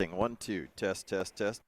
1, 2, test, test, test.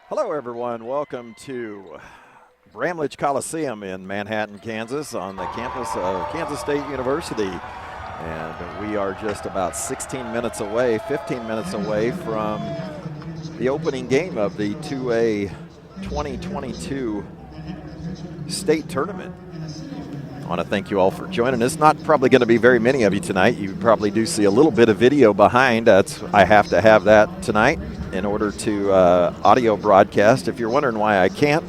Hello, everyone. Welcome to Bramlage Coliseum in Manhattan, Kansas, on the campus of Kansas State University. And we are just about 15 minutes away from the opening game of the 2A 2022 state tournament. I want to thank you all for joining us. Not probably going to be very many of you tonight. You probably do see a little bit of video behind. I have to have that tonight in order to audio broadcast. If you're wondering why I can't,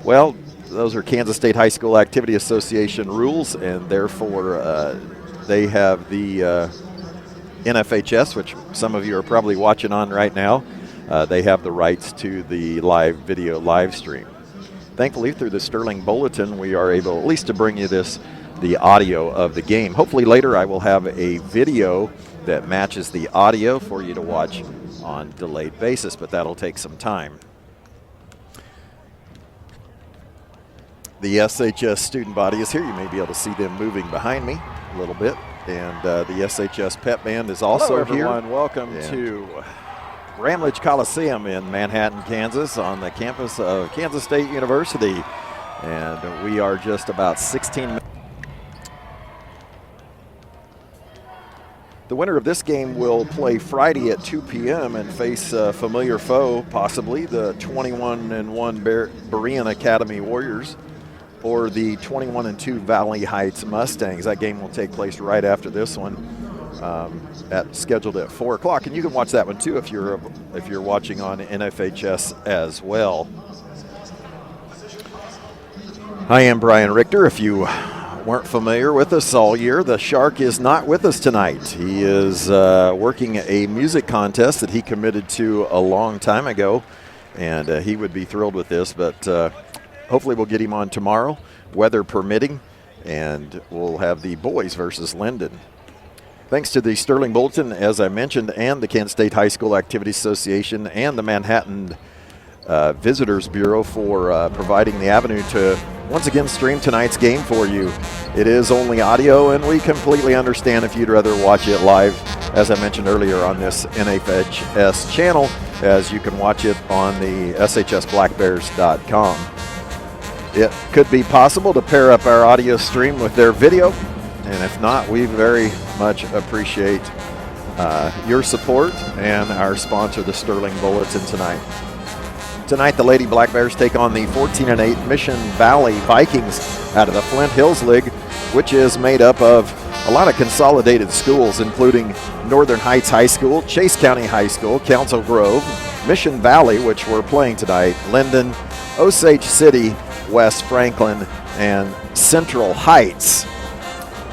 well, those are Kansas State High School Activity Association rules, and therefore they have the NFHS, which some of you are probably watching on right now. They have the rights to the live video live stream. Thankfully, through the Sterling Bulletin, we are able at least to bring you the audio of the game. Hopefully later I will have a video that matches the audio for you to watch on delayed basis, but that'll take some time. The SHS student body is here. You may be able to see them moving behind me a little bit. And the SHS pep band is also Hello, here. everyone. Welcome to Bramlage Coliseum in Manhattan, Kansas, on the campus of Kansas State University. And we are just about 16 minutes. The winner of this game will play Friday at 2 p.m. and face a familiar foe, possibly the 21-1 Berean Academy Warriors or the 21-2 Valley Heights Mustangs. That game will take place right after this one, scheduled at 4 o'clock. And you can watch that one too if you're watching on NFHS as well. I am Brian Richter. If you weren't familiar with us all year, the Shark is not with us tonight. He is working a music contest that he committed to a long time ago, and he would be thrilled with this, but hopefully we'll get him on tomorrow, weather permitting, and we'll have the boys versus Linden. Thanks to the Sterling Bulletin, as I mentioned, and the Kansas State High School Activity Association and the Manhattan Visitors Bureau for providing the avenue to once again stream tonight's game for you. It is only audio, and we completely understand if you'd rather watch it live, as I mentioned earlier, on this NFHS channel, as you can watch it on the shsblackbears.com. It could be possible to pair up our audio stream with their video, and if not, we very much appreciate your support and our sponsor, the Sterling Bulletin, tonight. Tonight, the Lady Black Bears take on the 14-8 Mission Valley Vikings out of the Flint Hills League, which is made up of a lot of consolidated schools, including Northern Heights High School, Chase County High School, Council Grove, Mission Valley, which we're playing tonight, Linden, Osage City, West Franklin, and Central Heights.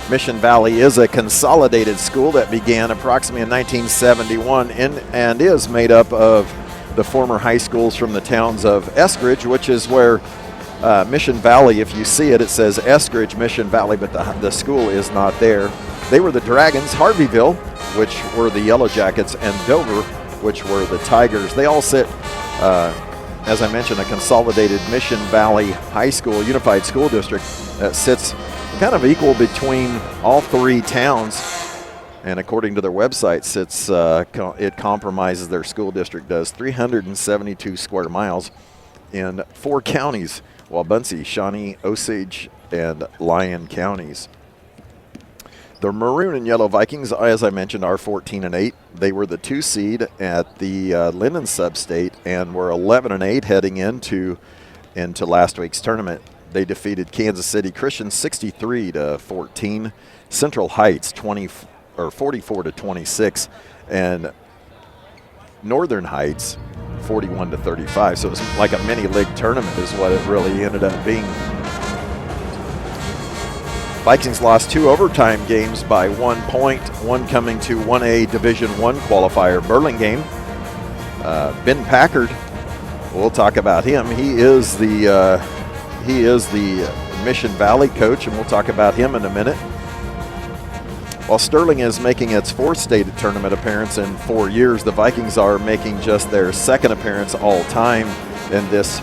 Mission Valley is a consolidated school that began approximately in 1971 and is made up of the former high schools from the towns of Eskridge, which is where Mission Valley, if you see it, it says Eskridge Mission Valley, but the school is not there. They were the Dragons, Harveyville, which were the Yellow Jackets, and Dover, which were the Tigers. They all sit, as I mentioned, a consolidated Mission Valley High School, Unified School District that sits kind of equal between all three towns. And according to their website, it compromises, their school district does, 372 square miles in 4 counties, Wabunsee, Shawnee, Osage, and Lyon counties. The Maroon and Yellow Vikings, as I mentioned, are 14-8. They were the 2 seed at the Linden Sub-State and were 11-8 heading into last week's tournament. They defeated Kansas City Christian 63-14, Central Heights 44-26, and Northern Heights 41-35. So it was like a mini league tournament is what it really ended up being. Vikings lost 2 overtime games by 1 point, one coming to 1A Division I qualifier Burlingame. Ben Packard, we'll talk about him. He is the Mission Valley coach, and we'll talk about him in a minute. While Sterling is making its 4th state tournament appearance in 4 years, the Vikings are making just their 2nd appearance all time in this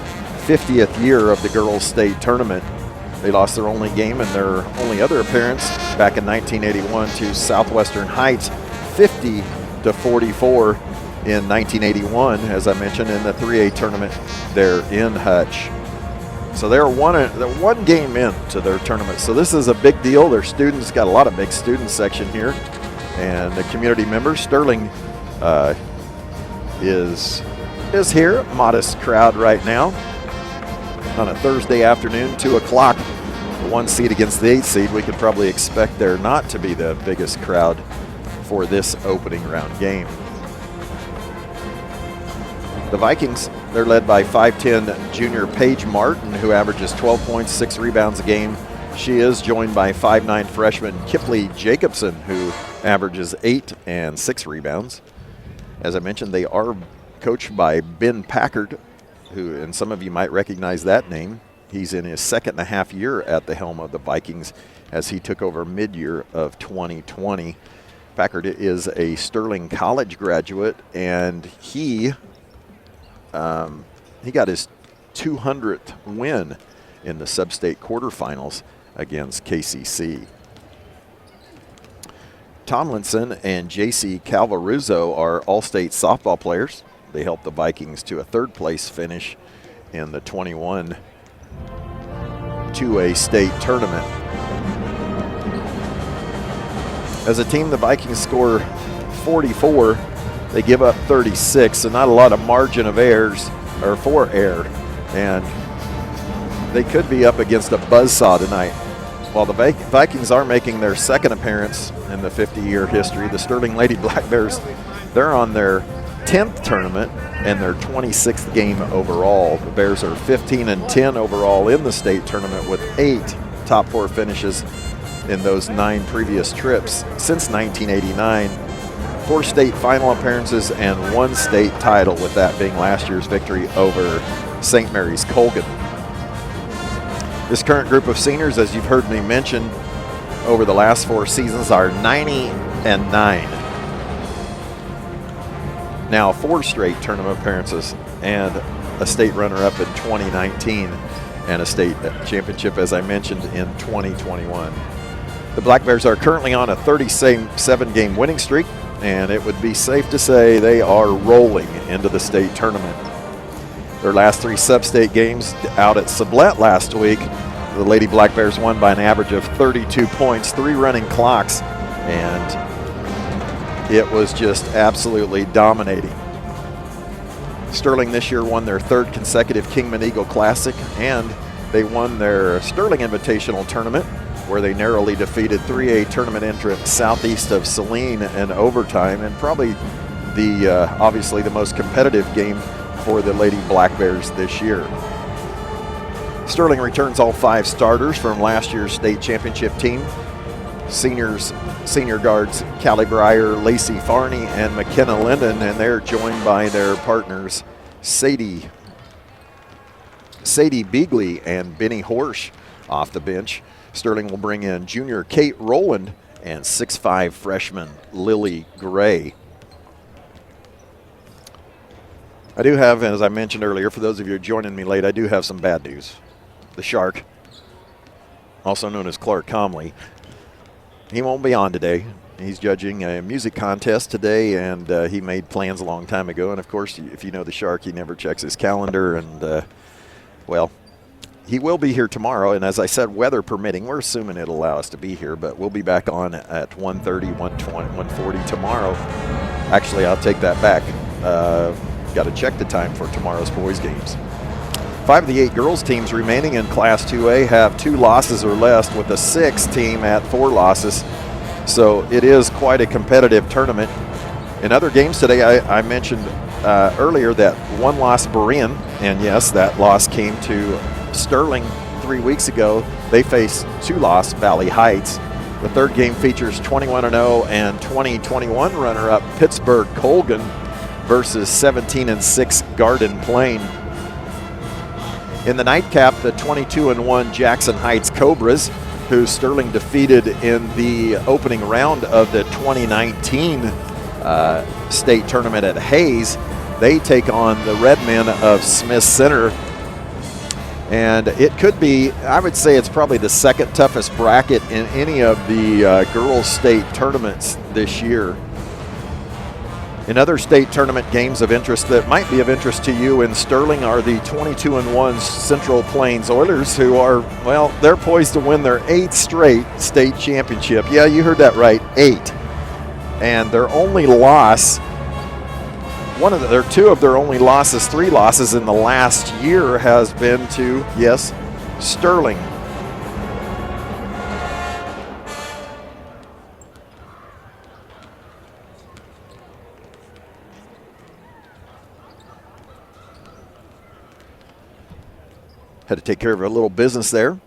50th year of the girls' state tournament. They lost their only game and their only other appearance back in 1981 to Southwestern Heights, 50-44. in 1981, as I mentioned, in the 3A tournament there in Hutch. So they're one game into their tournament. So this is a big deal. Their students got a lot of big student section here, and the community members. Sterling is here. Modest crowd right now on a Thursday afternoon, 2 o'clock. The 1 seed against the 8 seed. We could probably expect there not to be the biggest crowd for this opening round game. The Vikings, they're led by 5'10" junior Paige Martin, who averages 12 points, 6 rebounds a game. She is joined by 5'9" freshman Kipley Jacobson, who averages 8 and 6 rebounds. As I mentioned, they are coached by Ben Packard, who, and some of you might recognize that name. He's in his 2.5 year at the helm of the Vikings as he took over mid-year of 2020. Packard is a Sterling College graduate, and he got his 200th win in the sub-state quarterfinals against KCC. Tomlinson and J.C. Calvaruzzo are all-state softball players. They helped the Vikings to a 3rd place finish in the 21 2A state tournament. As a team, the Vikings score 44. They give up 36, so not a lot of margin of errors or for error, and they could be up against a buzzsaw tonight. While the Vikings are making their 2nd appearance in the 50-year history, the Sterling Lady Black Bears, they're on their 10th tournament and their 26th game overall. The Bears are 15-10 overall in the state tournament with 8 top 4 finishes in those 9 previous trips since 1989. 4 state final appearances and 1 state title, with that being last year's victory over St. Mary's Colgan. This current group of seniors, as you've heard me mention over the last 4 seasons, are 90-9. Now 4 straight tournament appearances and a state runner-up in 2019 and a state championship, as I mentioned, in 2021. The Black Bears are currently on a 37-game winning streak, and it would be safe to say they are rolling into the state tournament. Their last 3 sub-state games out at Sublette last week, the Lady Black Bears won by an average of 32 points, 3 running clocks, and it was just absolutely dominating. Sterling this year won their 3rd consecutive Kingman Eagle Classic, and they won their Sterling Invitational Tournament, where they narrowly defeated 3A tournament entrant Southeast of Saline in overtime, and probably obviously the most competitive game for the Lady Black Bears this year. Sterling returns all 5 starters from last year's state championship team. Senior guards Callie Breyer, Lacey Farney, and McKenna Linden, and they're joined by their partners Sadie Beagley and Benny Horsch off the bench. Sterling will bring in junior Kate Rowland and 6'5" freshman Lily Gray. I do have, as I mentioned earlier, for those of you joining me late, I do have some bad news. The Shark, also known as Clark Comley, he won't be on today. He's judging a music contest today, and he made plans a long time ago. And, of course, if you know the Shark, he never checks his calendar. And, well, he will be here tomorrow. And as I said, weather permitting, we're assuming it'll allow us to be here. But we'll be back on at 1:30, 1:20, 1:40 tomorrow. Actually, I'll take that back. Got to check the time for tomorrow's boys' games. 5 of the 8 girls teams remaining in Class 2A have 2 losses or less, with the 6th team at 4 losses. So it is quite a competitive tournament. In other games today, I mentioned earlier that 1 loss Berean, and yes, that loss came to Sterling 3 weeks ago. They faced 2-loss Valley Heights. The 3rd game features 21-0 and 2021 runner-up Pittsburgh Colgan versus 17-6 Garden Plain. In the nightcap, the 22-1 Jackson Heights Cobras, who Sterling defeated in the opening round of the 2019 state tournament at Hayes, they take on the Redmen of Smith Center. And it could be, I would say it's probably the 2nd toughest bracket in any of the girls' state tournaments this year. In other state tournament games of interest that might be of interest to you in Sterling are the 22-1 Central Plains Oilers, who are, well, they're poised to win their 8th straight state championship. Yeah, you heard that right, 8. And their only loss, two of their only losses, 3 losses in the last year, has been to, yes, Sterling. Had to take care of a little business there.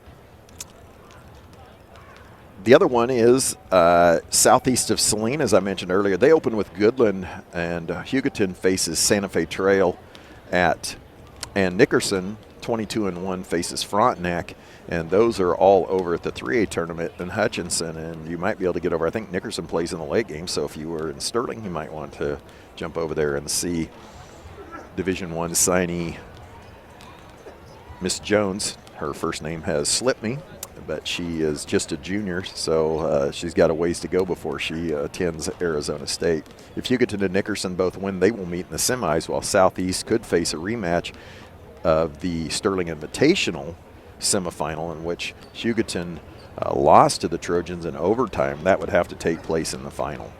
The other one is southeast of Saline, as I mentioned earlier. They open with Goodland, and Hugoton faces Santa Fe Trail and Nickerson, 22-1, faces Frontenac. And those are all over at the 3A tournament in Hutchinson, and you might be able to get over. I think Nickerson plays in the late game, so if you were in Sterling, you might want to jump over there and see Division I signee Miss Jones. Her first name has slipped me, but she is just a junior, so she's got a ways to go before she attends Arizona State. If Hugoton and Nickerson both win, they will meet in the semis, while Southeast could face a rematch of the Sterling Invitational semifinal, in which Hugoton lost to the Trojans in overtime. That would have to take place in the final.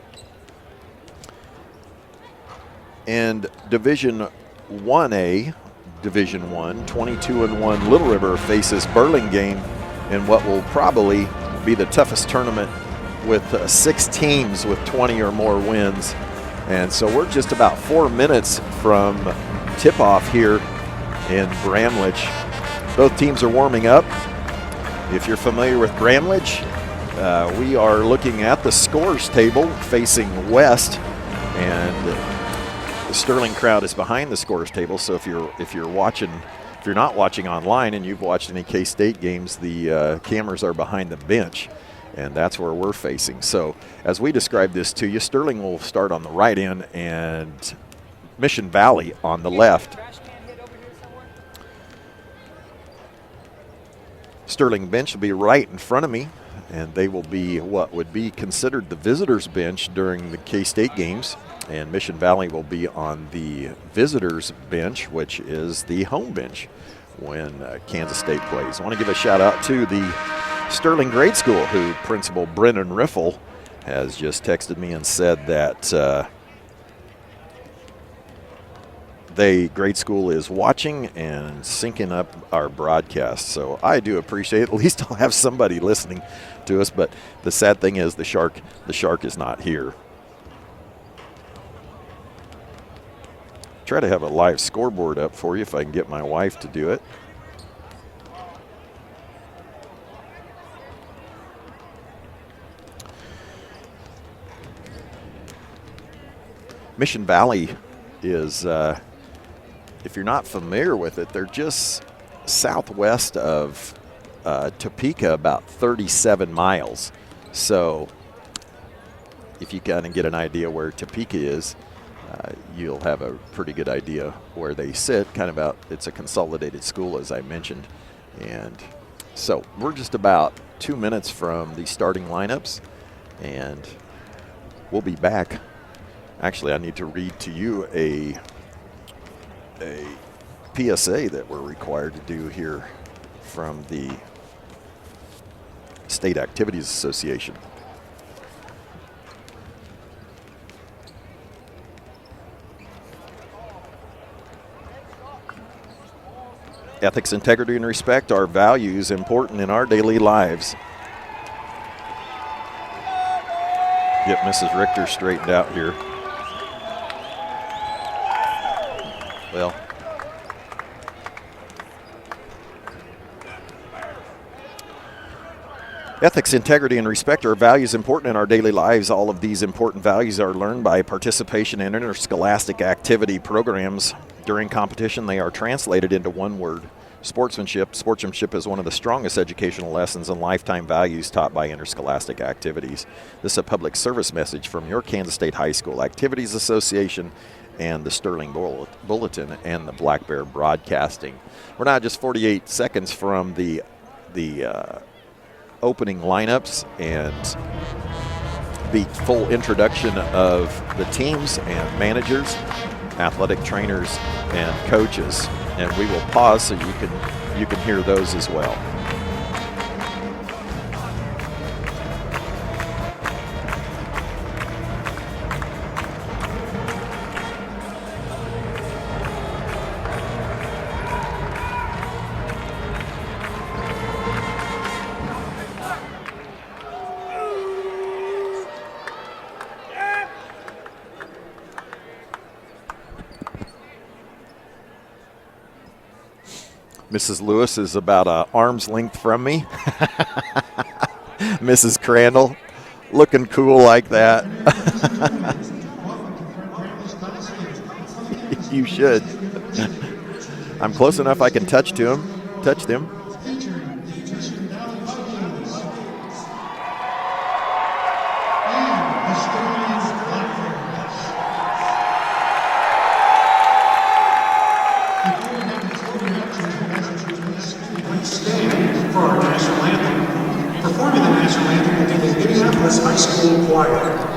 And Division 1A, Division I, 22-1 Little River faces Burlingame in what will probably be the toughest tournament with 6 teams with 20 or more wins. And so we're just about 4 minutes from tip-off here in Bramlage. Both teams are warming up. If you're familiar with Bramlage, we are looking at the scores table facing west, and the Sterling crowd is behind the scores table. So if you're not watching online and you've watched any K-State games, the cameras are behind the bench, and that's where we're facing. So as we describe this to you, Sterling will start on the right end and Mission Valley on the left. Sterling bench will be right in front of me, and they will be what would be considered the visitors bench during the K-State games. And Mission Valley will be on the visitors bench, which is the home bench when Kansas State plays. I want to give a shout out to the Sterling Grade School, who Principal Brennan Riffle has just texted me and said that grade school is watching and syncing up our broadcast. So I do appreciate it. At least I'll have somebody listening to us. But the sad thing is the shark is not here. Try to have a live scoreboard up for you if I can get my wife to do it. Mission Valley is, if you're not familiar with it, they're just southwest of Topeka, about 37 miles. So if you kind of get an idea where Topeka is, you'll have a pretty good idea where they sit. Kind of out, it's a consolidated school, as I mentioned. And so we're just about 2 minutes from the starting lineups, and we'll be back. Actually, I need to read to you a PSA that we're required to do here from the State Activities Association. Ethics, integrity, and respect are values important in our daily lives. Get Mrs. Richter straightened out here. Well, ethics, integrity, and respect are values important in our daily lives. All of these important values are learned by participation in interscholastic activity programs. During competition, they are translated into one word: sportsmanship. Sportsmanship is one of the strongest educational lessons and lifetime values taught by interscholastic activities. This is a public service message from your Kansas State High School Activities Association and the Sterling Bulletin and the Black Bear Broadcasting. We're now just 48 seconds from the opening lineups, and the full introduction of the teams and managers, athletic trainers, and coaches. And we will pause so you can hear those as well. Mrs. Lewis is about an arm's length from me. Mrs. Crandall, looking cool like that. You should. I'm close enough I can touch them. Stand for our national anthem. Performing the national anthem will be the Minneapolis High School Choir.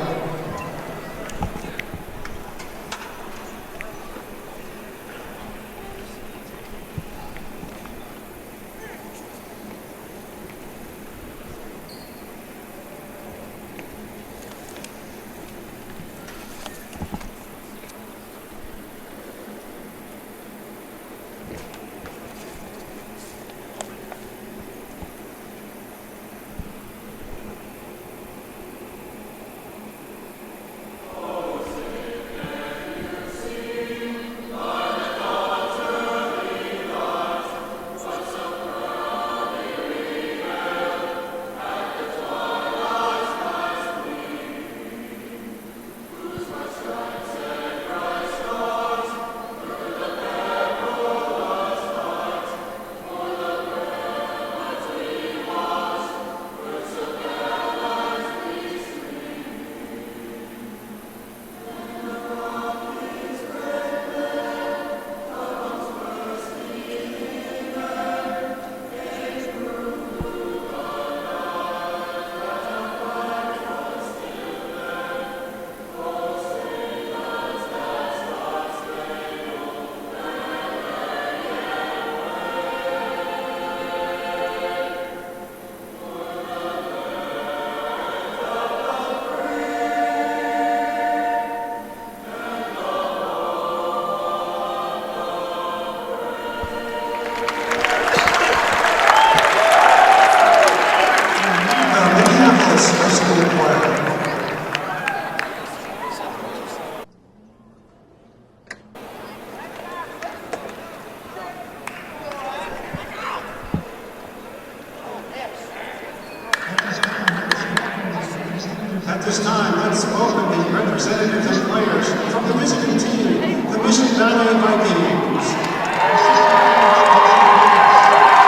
At this time, let's welcome the representatives and players from the visiting team, the Mission Valley Vikings.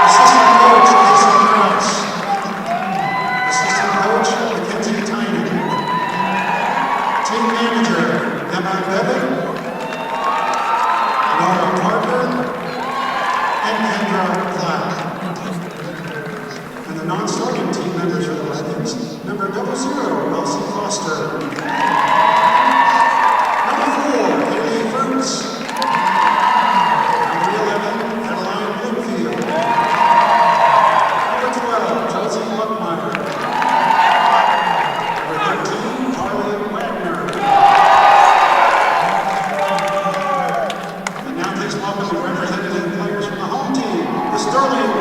Assistant coach, Jason Krause. Assistant coach, Mackenzie Tynan. Team manager, Emma Bevan, Nora Parker, and Kendra Platt. And the non-starting team members for the Vikings, number 00, Elsie Foster. Number 4, Haley Fruits. Number 11, Adeline Bloomfield. Number 12, Chelsea Buckmeyer. Number 13, Carly Wagner. And now please welcome the representative players from the home team, the Sterling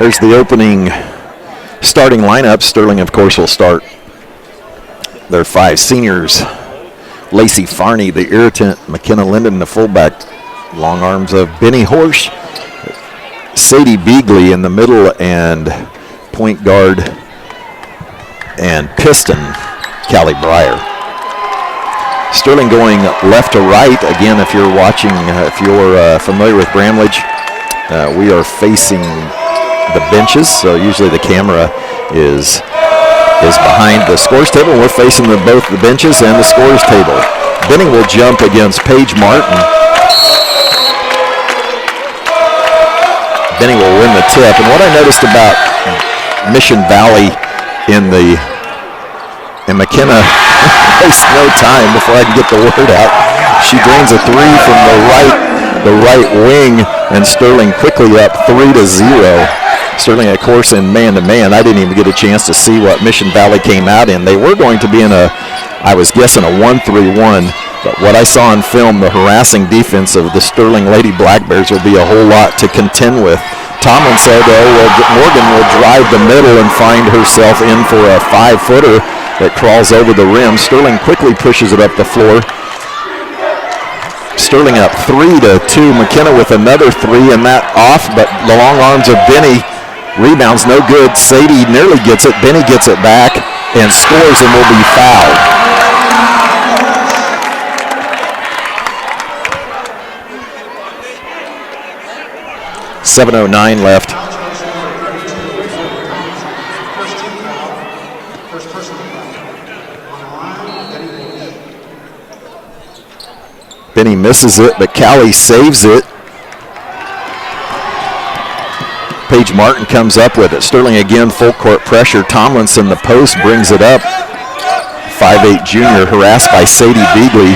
There's the opening starting lineup. Sterling, of course, will start their 5 seniors. Lacey Farney, the irritant. McKenna Linden, the fullback. Long arms of Benny Horsch. Sadie Beagley in the middle, and point guard and piston, Callie Breyer. Sterling going left to right. Again, if you're watching, if you're familiar with Bramlage, we are facing the benches, so usually the camera is behind the scores table. We're facing both the benches and the scores table. Benning will jump against Paige Martin. Benning will win the tip. And what I noticed about Mission Valley in McKenna wastes no time before I can get the word out. She drains a 3 from the right wing, and Sterling quickly up 3-0. Sterling, of course, in man-to-man. I didn't even get a chance to see what Mission Valley came out in. They were going to be in I was guessing a 1-3-1, but what I saw in film, the harassing defense of the Sterling Lady Black Bears will be a whole lot to contend with. Tomlin said, Morgan will drive the middle and find herself in for a 5-footer that crawls over the rim. Sterling quickly pushes it up the floor. Sterling up 3-2. McKenna with another 3, and that off, but the long arms of Benny. Rebounds no good. Sadie nearly gets it. Benny gets it back and scores and will be fouled. .709 left. Benny misses it, but Callie saves it. Paige Martin comes up with it. Sterling again, full court pressure. Tomlinson, the post, brings it up. 5'8" junior, harassed by Sadie Beagley.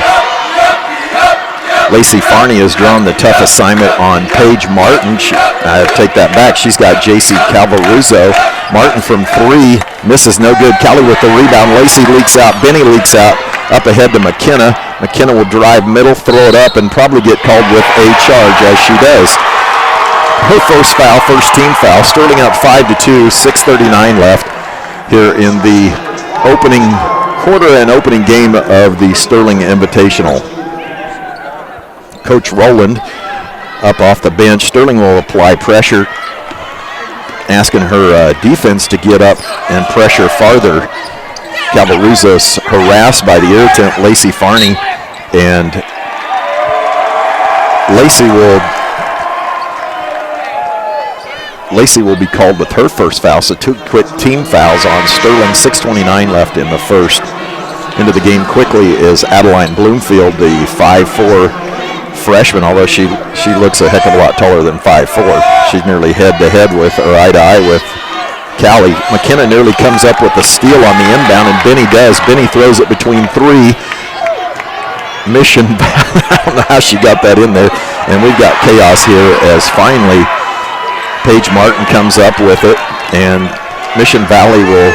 Lacey Farney has drawn the tough assignment on Paige Martin. I take that back. She's got JC Calvaruzzo. Martin from 3, misses no good. Callie with the rebound. Lacey leaks out. Benny leaks out. Up ahead to McKenna. McKenna will drive middle, throw it up, and probably get called with a charge, as she does. Her first foul, first team foul. Sterling up 5-2, 6:39 left here in the opening quarter and opening game of the Sterling Invitational. Coach Rowland up off the bench. Sterling will apply pressure, asking her defense to get up and pressure farther. Calvaruzzo's harassed by the irritant Lacey Farney, and Lacey will be called with her first foul, so 2 quick team fouls on Sterling. 6:29 left in the first. Into the game quickly is Adeline Bloomfield, the 5'4" freshman, although she looks a heck of a lot taller than 5'4". She's nearly head-to-head with, or eye-to-eye with Callie. McKenna nearly comes up with a steal on the inbound, and Benny does. Benny throws it between 3. Mission, I don't know how she got that in there, and we've got chaos here as finally Paige Martin comes up with it, and Mission Valley will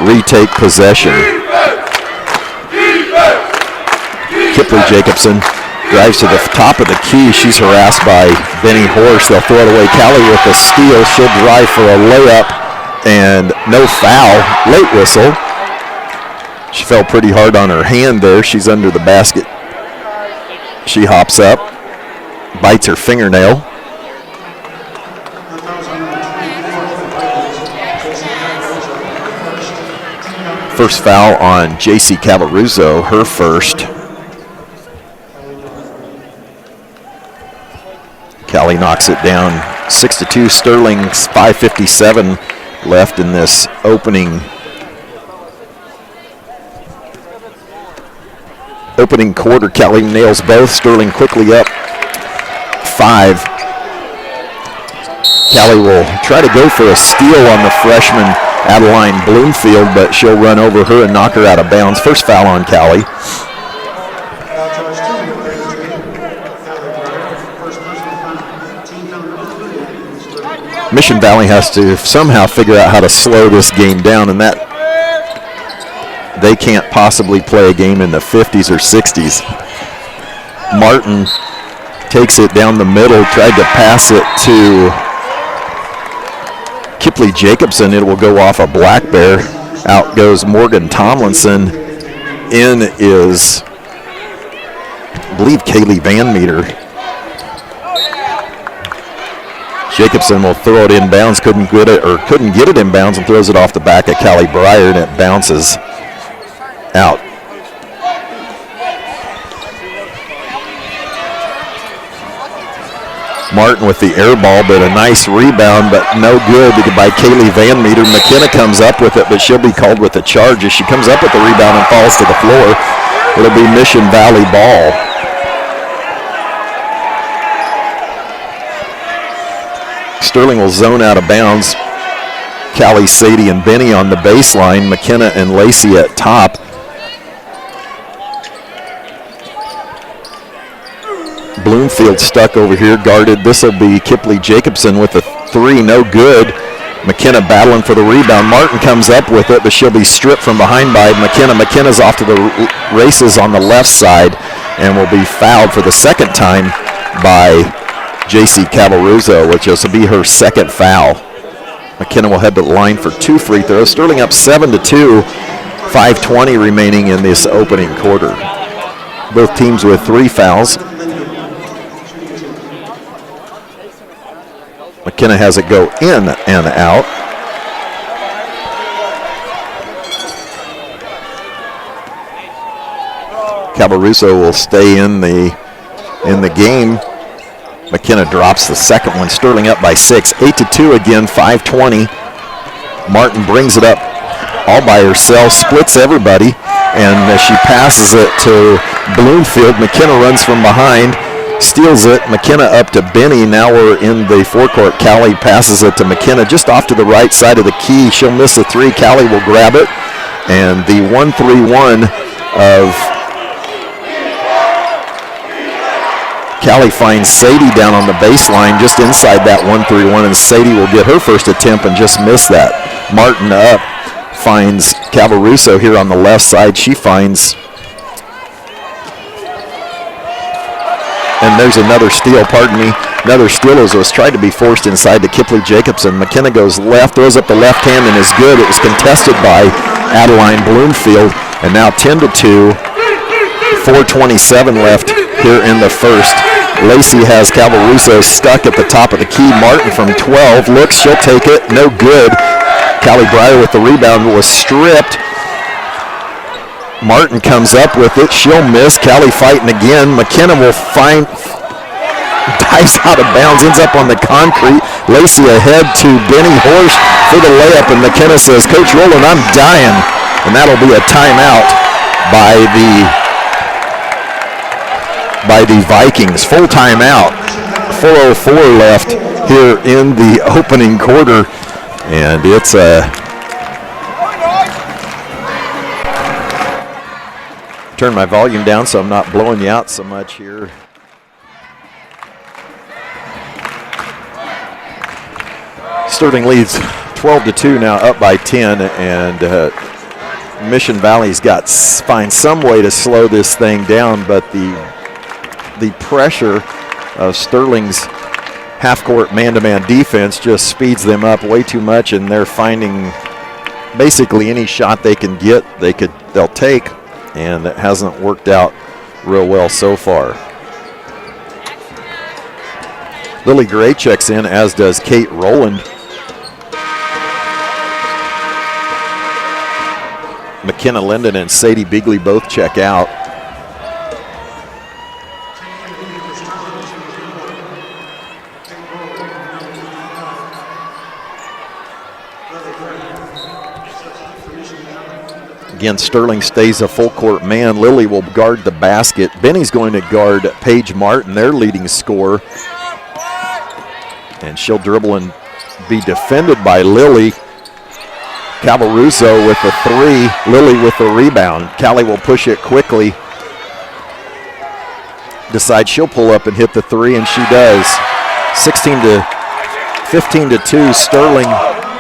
retake possession. Kipley Jacobson drives to the top of the key. She's harassed by Benny Horsch. They'll throw it away. Callie with the steal. She'll drive for a layup, and no foul. Late whistle. She fell pretty hard on her hand there. She's under the basket. She hops up, bites her fingernail. First foul on JC Calvaruzzo, her first. Callie knocks it down. 6-2. Sterling's 5:57 left in this opening quarter. Callie nails both. Sterling quickly up 5. Callie will try to go for a steal on the freshman Adeline Bloomfield, but she'll run over her and knock her out of bounds. First foul on Callie. Mission Valley has to somehow figure out how to slow this game down, and that they can't possibly play a game in the 50s or 60s. Martin takes it down the middle, tried to pass it to Kipley Jacobson. It will go off a black bear. Out goes Morgan Tomlinson. In is, I believe, Kaylee Van Meter. Jacobson will throw it inbounds, couldn't get it inbounds, and throws it off the back of Callie Breyer, and it bounces out. Martin with the air ball, but a nice rebound, but no good by Kaylee Van Meter. McKenna comes up with it, but she'll be called with a charge. As she comes up with the rebound and falls to the floor, it'll be Mission Valley ball. Sterling will zone out of bounds. Callie, Sadie, and Benny on the baseline. McKenna and Lacey at top. Bloomfield stuck over here, guarded. This will be Kipley Jacobson with a three, no good. McKenna battling for the rebound. Martin comes up with it, but she'll be stripped from behind by McKenna. McKenna's off to the races on the left side and will be fouled for the second time by J.C. Cavalruzzo, which will be her second foul. McKenna will head to the line for 2 free throws. Sterling up 7-2, 5:20 remaining in this opening quarter. Both teams with 3 fouls. McKenna has it go in and out. Cavalruzzo will stay in the game. McKenna drops the second one. Sterling up by 6. 8-2 again, 5:20. Martin brings it up all by herself, splits everybody, and as she passes it to Bloomfield, McKenna runs from behind, steals it. McKenna up to Benny. Now we're in the forecourt. Callie passes it to McKenna just off to the right side of the key. She'll miss a 3. Callie will grab it, and the 1-3-1 of Callie finds Sadie down on the baseline just inside that 1-3-1, and Sadie will get her first attempt and just miss that. Martin up, finds Cavalruzzo here on the left side. She finds, and there's another steal, another steal as was tried to be forced inside to Kipley Jacobson. McKenna goes left, throws up the left hand and is good. It was contested by Adeline Bloomfield, and now 10-2, 4:27 left here in the first. Lacey has Cavalruzzo stuck at the top of the key. Martin from 12 looks, she'll take it, no good. Callie Breyer with the rebound was stripped. Martin comes up with it, she'll miss. Callie fighting again. McKenna will find, dives out of bounds, ends up on the concrete. Lacey ahead to Benny Horsch for the layup, and McKenna says, Coach Rowland, I'm dying. And that'll be a timeout by the Vikings. Full timeout. 4:04 left here in the opening quarter, and it's turn my volume down so I'm not blowing you out so much here. Sterling leads 12-2 now, up by 10, and Mission Valley's find some way to slow this thing down, but the pressure of Sterling's half-court man-to-man defense just speeds them up way too much, and they're finding basically any shot they can get, they'll take, and it hasn't worked out real well so far. Lily Gray checks in, as does Kate Rowland. McKenna Linden and Sadie Bigley both check out. Again, Sterling stays a full court man. Lily will guard the basket. Benny's going to guard Paige Martin, their leading scorer. And she'll dribble and be defended by Lily. Cavalruzzo with the 3, Lily with the rebound. Callie will push it quickly. Decides she'll pull up and hit the 3, and she does. 15-2, Sterling,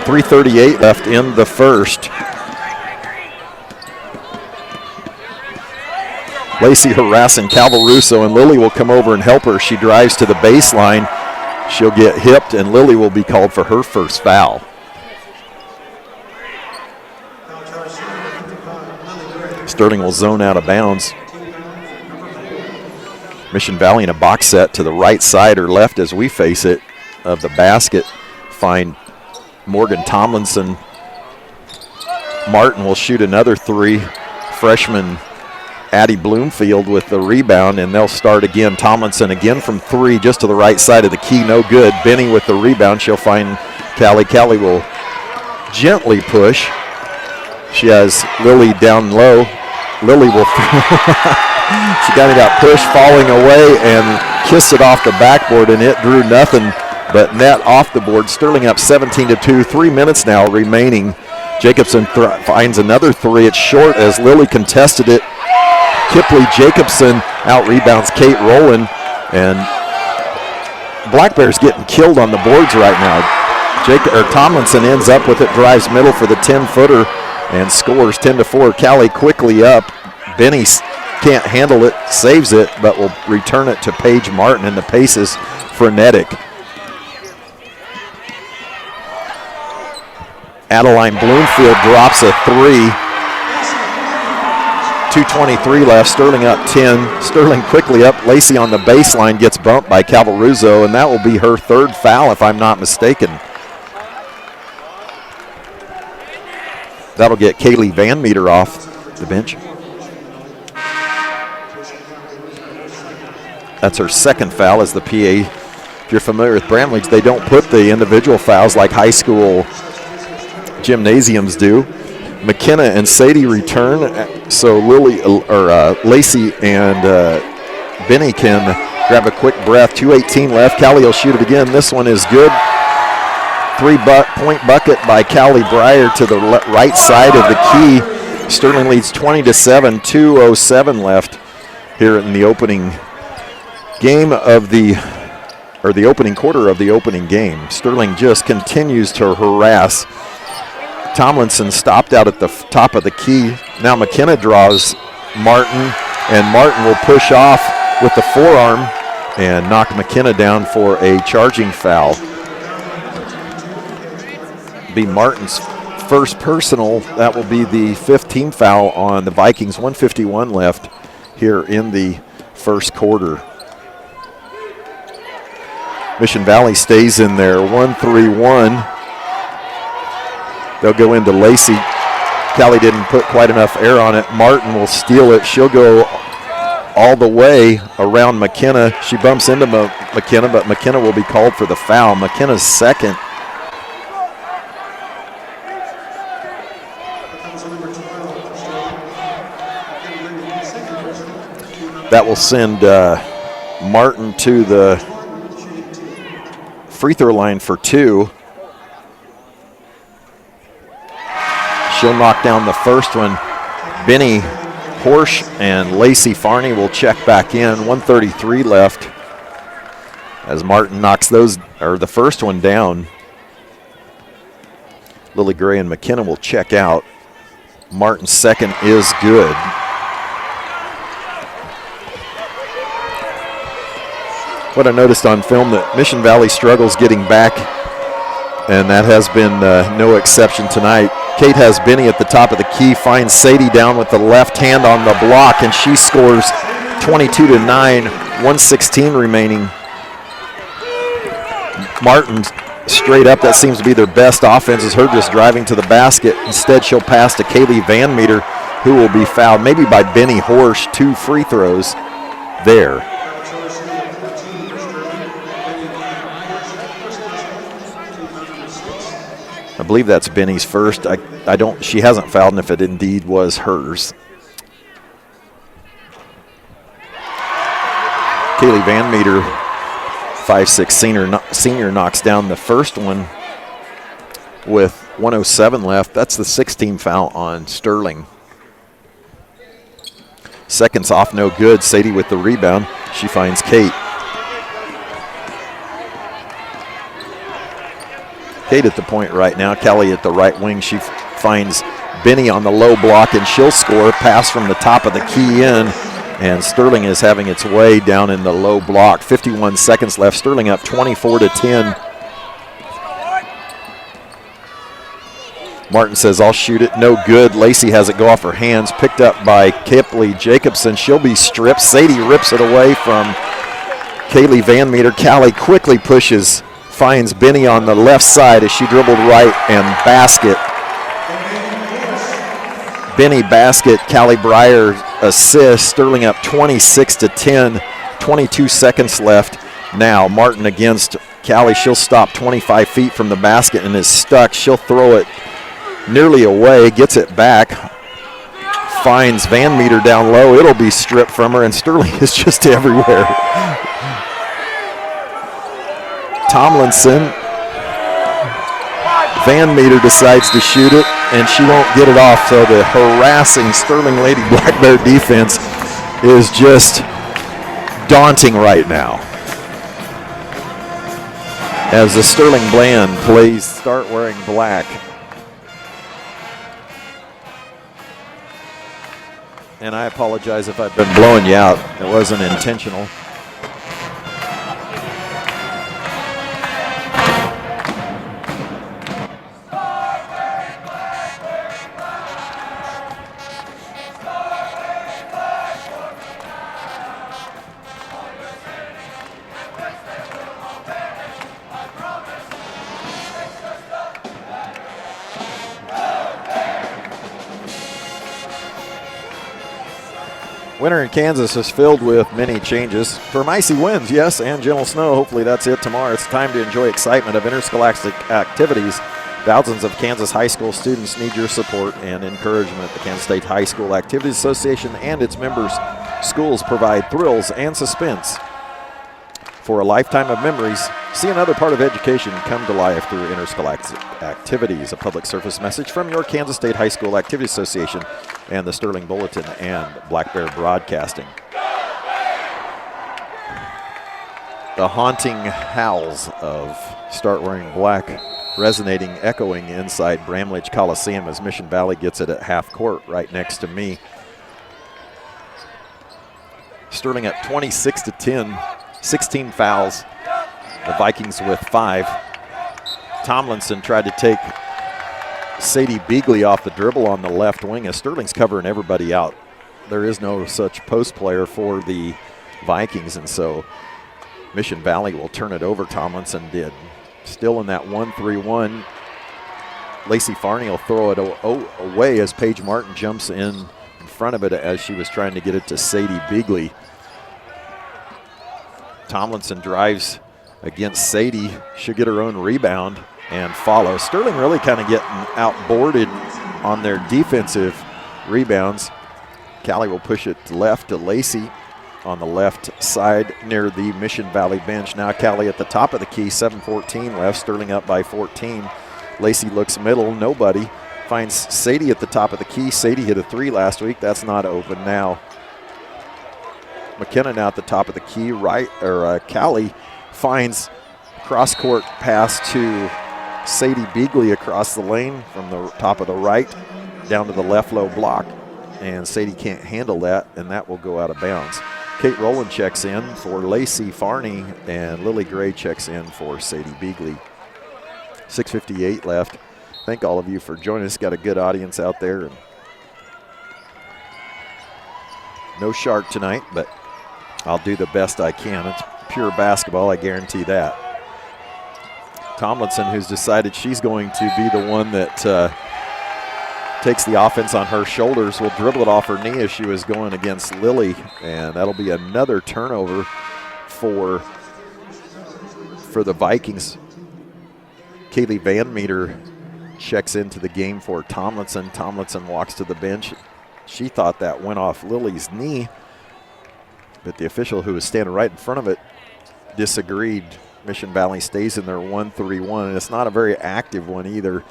3:38 left in the first. Lacey harassing Cavalruzzo, and Lily will come over and help her. She drives to the baseline. She'll get hipped, and Lily will be called for her first foul. Sterling will zone out of bounds. Mission Valley in a box set to the right side or left as we face it of the basket. Find Morgan Tomlinson. Martin will shoot another three. Freshman Addie Bloomfield with the rebound, and they'll start again. Tomlinson again from three, just to the right side of the key, no good. Benny with the rebound. She'll find Callie. Callie will gently push. She has Lily down low. Lily will she kind of got pushed, falling away, and kissed it off the backboard, and it drew nothing but net off the board. Sterling up 17-2, 3 minutes now remaining. Jacobson finds another three. It's short as Lily contested it. Kipley Jacobson out rebounds Kate Rowland, and Black Bears getting killed on the boards right now. Tomlinson ends up with it, drives middle for the 10-footer, and scores 10-4. Callie quickly up. Benny can't handle it, saves it, but will return it to Paige Martin, and the pace is frenetic. Adeline Bloomfield drops a three. 2:23 left, Sterling up 10. Sterling quickly up, Lacey on the baseline gets bumped by Cavalruzzo, and that will be her third foul if I'm not mistaken. That'll get Kaylee Van Meter off the bench. That's her second foul as the PA. If you're familiar with Bramlage, they don't put the individual fouls like high school gymnasiums do. McKenna and Sadie return, so Lacey and Benny can grab a quick breath. 2:18 left. Callie will shoot it again. This one is good. 3-point bucket by Callie Breyer to the right side of the key. Sterling leads 20-7. 2:07 left here in the opening game of the opening quarter of the opening game. Sterling just continues to harass. Tomlinson stopped out at the top of the key. Now McKenna draws Martin, and Martin will push off with the forearm and knock McKenna down for a charging foul. Be Martin's first personal. That will be the 15th foul on the Vikings. 1:51 left here in the first quarter. Mission Valley stays in there. 1-3-1. They'll go into Lacey. Callie didn't put quite enough air on it. Martin will steal it. She'll go all the way around McKenna. She bumps into McKenna, but McKenna will be called for the foul. McKenna's second. That will send Martin to the free throw line for two. She'll knock down the first one. Benny Horsch and Lacey Farney will check back in. 1:33 left as Martin knocks the first one down. Lily Gray and McKenna will check out. Martin's second is good. What I noticed on film that Mission Valley struggles getting back, and that has been no exception tonight. Kate has Benny at the top of the key, finds Sadie down with the left hand on the block, and she scores 22-9, 1:16 remaining. Martin straight up, that seems to be their best offense, is her just driving to the basket. Instead, she'll pass to Kaylee Van Meter, who will be fouled, maybe by Benny Horsch. 2 free throws there. I believe that's Benny's first. She hasn't fouled, and if it indeed was hers. Kaylee Van Meter, 5'6" senior, knocks down the first one with 1:07 left. That's the 16th foul on Sterling. Seconds off, no good. Sadie with the rebound. She finds Kate. Kate at the point right now. Callie at the right wing. She finds Benny on the low block, and she'll score. Pass from the top of the key in, and Sterling is having its way down in the low block. 51 seconds left. Sterling up 24-10. Martin says, I'll shoot it. No good. Lacey has it go off her hands. Picked up by Kipley Jacobson. She'll be stripped. Sadie rips it away from Kaylee Van Meter. Callie quickly pushes, finds Benny on the left side as she dribbled right and basket. Benny basket. Callie Breyer assist. Sterling up 26-10. 22 seconds left. Now Martin against Callie. She'll stop 25 feet from the basket and is stuck. She'll throw it nearly away, gets it back, finds Van Meter down low. It'll be stripped from her, and Sterling is just everywhere. Tomlinson. Van Meter decides to shoot it, and she won't get it off, so the harassing Sterling Lady Black Bear defense is just daunting right now. As the Sterling Bland plays Start Wearing Black. And I apologize if I've been blowing you out. It wasn't intentional. Winter in Kansas is filled with many changes. From icy winds, yes, and gentle snow. Hopefully that's it tomorrow. It's time to enjoy excitement of interscholastic activities. Thousands of Kansas high school students need your support and encouragement. The Kansas State High School Activities Association and its members' schools provide thrills and suspense for a lifetime of memories. See another part of education come to life through interscholastic activities. A public service message from your Kansas State High School Activities Association and the Sterling Bulletin and Black Bear Broadcasting. The haunting howls of Start Wearing Black resonating, echoing inside Bramlage Coliseum as Mission Valley gets it at half court right next to me. Sterling at 26-10, 16 fouls. The Vikings with 5. Tomlinson tried to take Sadie Beagley off the dribble on the left wing as Sterling's covering everybody out. There is no such post player for the Vikings, and so Mission Valley will turn it over. Tomlinson did. Still in that 1-3-1. Lacey Farney will throw it away as Paige Martin jumps in front of it as she was trying to get it to Sadie Beagley. Tomlinson drives against Sadie. She'll get her own rebound and follow. Sterling really kind of getting outboarded on their defensive rebounds. Callie will push it left to Lacey on the left side near the Mission Valley bench. Now Callie at the top of the key, 7:14 left. Sterling up by 14. Lacey looks middle, nobody. Finds Sadie at the top of the key. Sadie hit a 3 last week. That's not open now. McKenna now at the top of the key. Callie finds cross-court pass to Sadie Beagley across the lane from the top of the right down to the left low block. And Sadie can't handle that, and that will go out of bounds. Kate Rowland checks in for Lacey Farney, and Lily Gray checks in for Sadie Beagley. 6:58 left. Thank all of you for joining us. Got a good audience out there. No shark tonight, but I'll do the best I can. It's pure basketball, I guarantee that. Tomlinson, who's decided she's going to be the one that takes the offense on her shoulders, will dribble it off her knee as she was going against Lily, and that'll be another turnover for the Vikings. Kaylee Van Meter checks into the game for Tomlinson. Tomlinson walks to the bench. She thought that went off Lily's knee, but the official who was standing right in front of it disagreed. Mission Valley stays in their 1-3-1, and it's not a very active one either.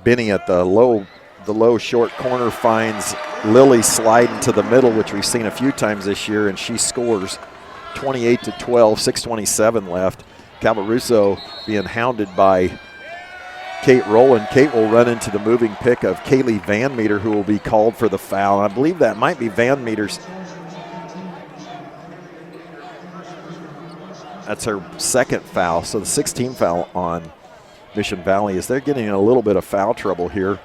Benny at the low short corner finds Lily sliding to the middle, which we've seen a few times this year, and she scores 28-12, 6:27 left. Cavaruso being hounded by Kate Rowland. Kate will run into the moving pick of Kaylee Van Meter, who will be called for the foul. I believe that might be Van Meter's. That's her second foul, so the 16th foul on Mission Valley as they're getting in a little bit of foul trouble here.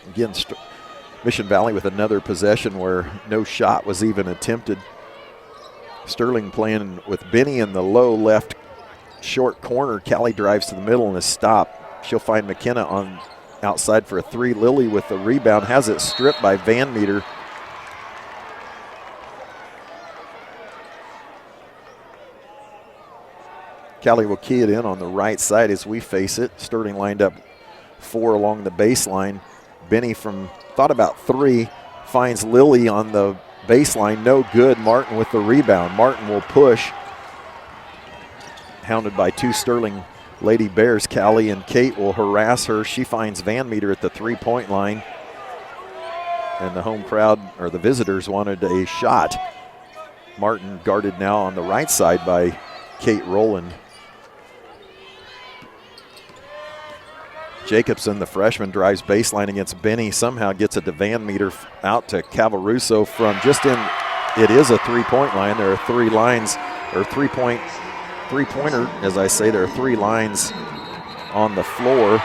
Again, Mission Valley with another possession where no shot was even attempted. Sterling playing with Benny in the low left short corner. Callie drives to the middle and is stopped. She'll find McKenna on outside for a three. Lilly with the rebound has it stripped by Van Meter. Callie will key it in on the right side as we face it. Sterling lined up 4 along the baseline. Benny thought about 3, finds Lilly on the baseline, no good. Martin with the rebound. Martin will push. Hounded by 2 Sterling Lady Bears. Callie and Kate will harass her. She finds Van Meter at the 3-point line. And the home crowd, or the visitors, wanted a shot. Martin guarded now on the right side by Kate Rowland. Jacobson, the freshman, drives baseline against Benny. Somehow gets it to Van Meter, out to Cavaruso from just in. It is a 3-point line. There are 3 lines, or three-pointer, as I say. There are 3 lines on the floor.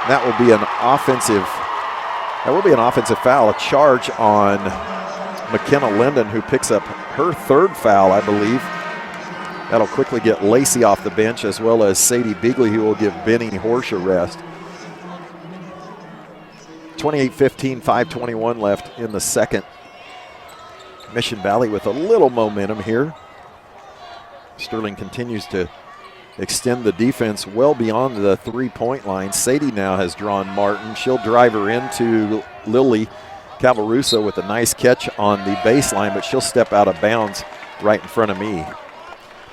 That will be an offensive. That will be an offensive foul. A charge on McKenna Linden, who picks up her 3rd foul, I believe. That'll quickly get Lacey off the bench, as well as Sadie Beagley, who will give Benny Horsch a rest. 28-15, 5:21 left in the second. Mission Valley with a little momentum here. Sterling continues to extend the defense well beyond the 3-point line. Sadie now has drawn Martin. She'll drive her into Lilly. Cavaruso with a nice catch on the baseline, but she'll step out of bounds right in front of me.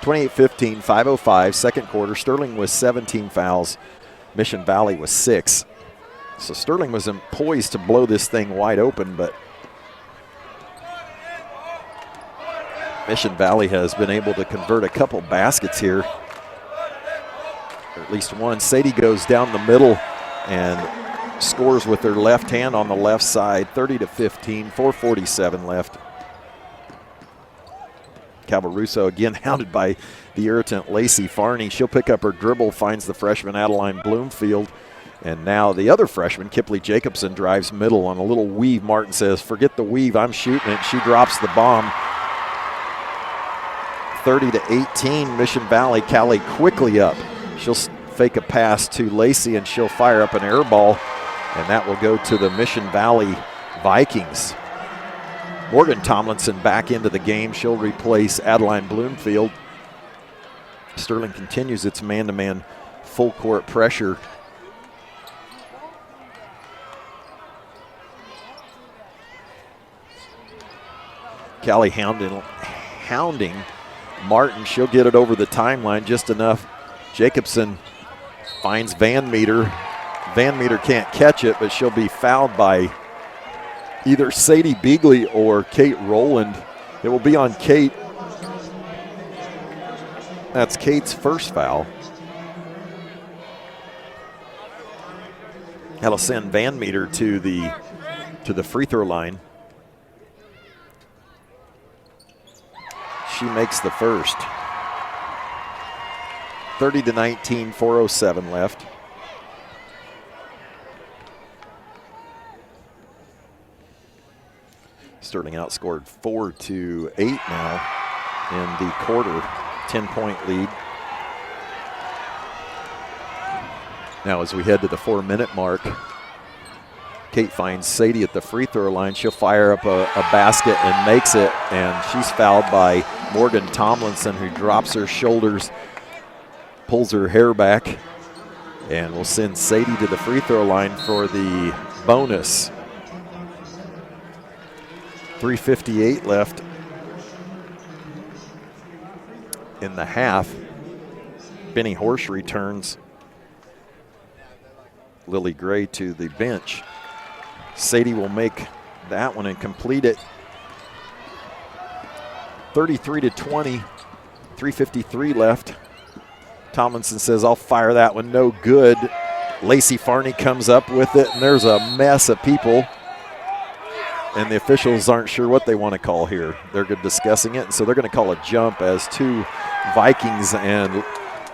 28-15, 5:05, second quarter. Sterling with 17 fouls. Mission Valley with 6. So Sterling was poised to blow this thing wide open, but Mission Valley has been able to convert a couple baskets here, or at least one. Sadie goes down the middle and scores with her left hand on the left side, 30-15, 4:47 left. Cavaruso again hounded by the irritant Lacey Farney. She'll pick up her dribble, finds the freshman Adeline Bloomfield. And now the other freshman, Kipley Jacobson, drives middle on a little weave. Martin says, forget the weave, I'm shooting it. She drops the bomb. 30-18, Mission Valley. Callie quickly up. She'll fake a pass to Lacey, and she'll fire up an air ball, and that will go to the Mission Valley Vikings. Morgan Tomlinson back into the game. She'll replace Adeline Bloomfield. Sterling continues its man-to-man full court pressure. Callie hounding Martin. She'll get it over the timeline just enough. Jacobson finds Van Meter. Van Meter can't catch it, but she'll be fouled by either Sadie Beagley or Kate Rowland. It will be on Kate. That's Kate's first foul. That'll send Van Meter to the free throw line. She makes the first. 30-19, 4:07 left. Sterling outscored 4-8 now in the quarter, 10-point lead. Now as we head to the 4-minute mark, Kate finds Sadie at the free throw line. She'll fire up a basket and makes it, and she's fouled by Morgan Tomlinson, who drops her shoulders, pulls her hair back, and will send Sadie to the free throw line for the bonus. 3:58 left in the half. Benny Horsch returns Lily Gray to the bench. Sadie will make that one and complete it. 33-20, 3:53 left. Tomlinson says, I'll fire that one, no good. Lacey Farney comes up with it, and there's a mess of people. And the officials aren't sure what they want to call here. They're discussing it, and so they're going to call a jump as 2 Vikings and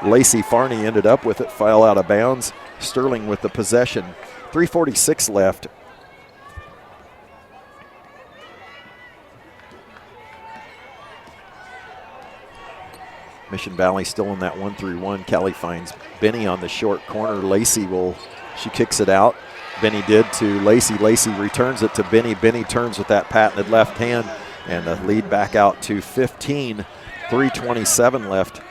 Lacey Farney ended up with it, fell out of bounds. Sterling with the possession. 3:46 left. Mission Valley still in that 1-3-1. Callie finds Benny on the short corner. Lacey she kicks it out. Benny did to Lacey. Lacey returns it to Benny. Benny turns with that patented left hand, and the lead back out to 15. 3:27 left.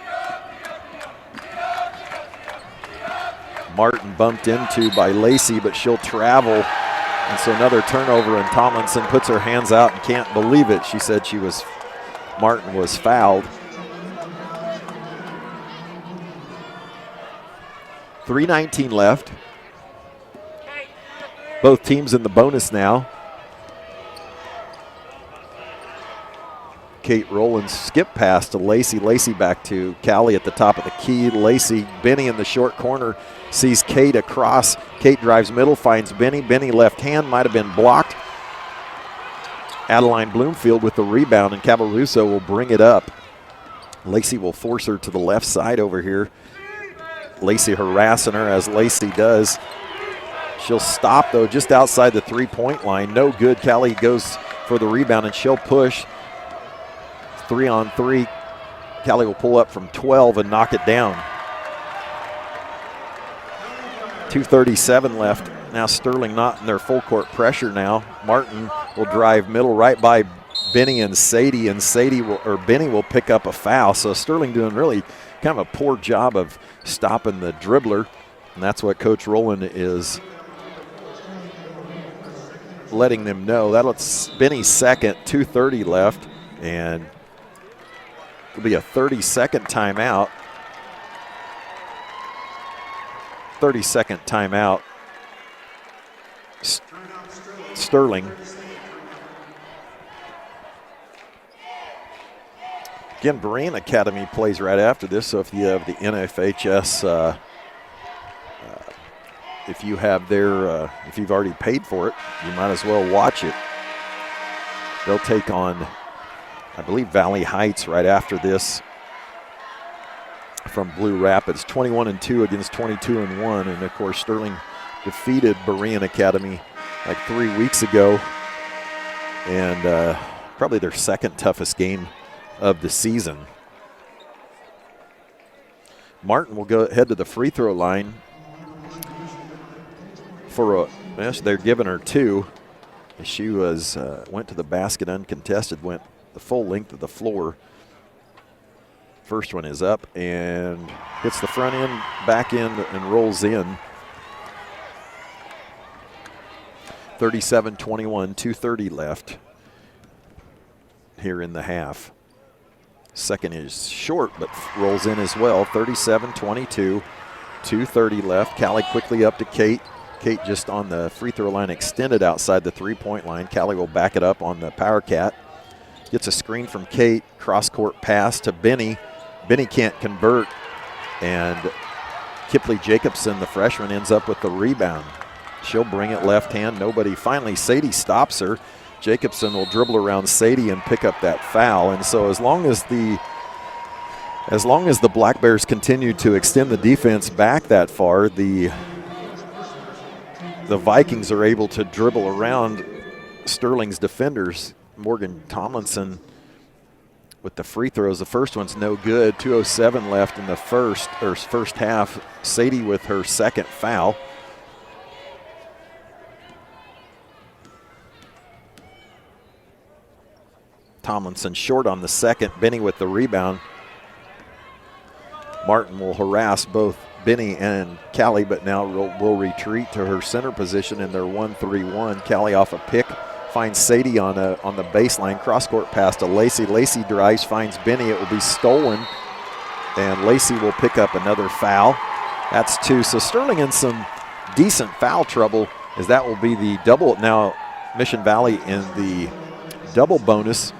Martin bumped into by Lacey, but she'll travel. And so another turnover, and Tomlinson puts her hands out and can't believe it. She said Martin was fouled. 3:19 left. Both teams in the bonus now. Kate Rowland skip pass to Lacey. Lacey back to Callie at the top of the key. Lacey, Benny in the short corner, sees Kate across. Kate drives middle, finds Benny. Benny left hand, might have been blocked. Adeline Bloomfield with the rebound, and Cavaruso will bring it up. Lacey will force her to the left side over here. Lacey harassing her, as Lacey does. She'll stop, though, just outside the three-point line. No good. Callie goes for the rebound, and she'll push. 3-on-3. Callie will pull up from 12 and knock it down. 2:37 left. Now Sterling not in their full court pressure now. Martin will drive middle right by Benny and Sadie, and Benny will pick up a foul. So Sterling doing really kind of a poor job of stopping the dribbler, and that's what Coach Rowland is letting them know. That's Benny's second. 2:30 left, and it'll be a 30-second timeout. 30-second timeout. Sterling. Again, Berean Academy plays right after this, so if you have the NFHS, if you have if you've already paid for it, you might as well watch it. They'll take on, I believe, Valley Heights right after this from Blue Rapids. 21-2 against 22-1, and of course Sterling defeated Berean Academy like 3 weeks ago, and probably their second toughest game of the season. Martin will go head to the free throw line for they're giving her two. She went to the basket uncontested, went the full length of the floor. First one is up and hits the front end, back end, and rolls in. 37-21, 2:30 left here in the half. Second is short, but rolls in as well. 37-22, 2:30 left. Callie quickly up to Kate. Kate just on the free throw line, extended outside the three-point line. Callie will back it up on the power cat. Gets a screen from Kate, cross-court pass to Benny. Benny can't convert, and Kipley Jacobson, the freshman, ends up with the rebound. She'll bring it left hand, nobody. Finally, Sadie stops her. Jacobson will dribble around Sadie and pick up that foul. And so as long as the Black Bears continue to extend the defense back that far, the Vikings are able to dribble around Sterling's defenders. Morgan Tomlinson with the free throws. The first one's no good. 2:07 left in the first half. Sadie with her second foul. Tomlinson short on the second. Benny with the rebound. Martin will harass both Benny and Callie, but now will retreat to her center position in their 1-3-1. Callie off a pick, finds Sadie on the baseline. Cross-court pass to Lacey. Lacey drives, finds Benny. It will be stolen, and Lacey will pick up another foul. That's two. So Sterling in some decent foul trouble, as that will be the double. Now Mission Valley in the double bonus.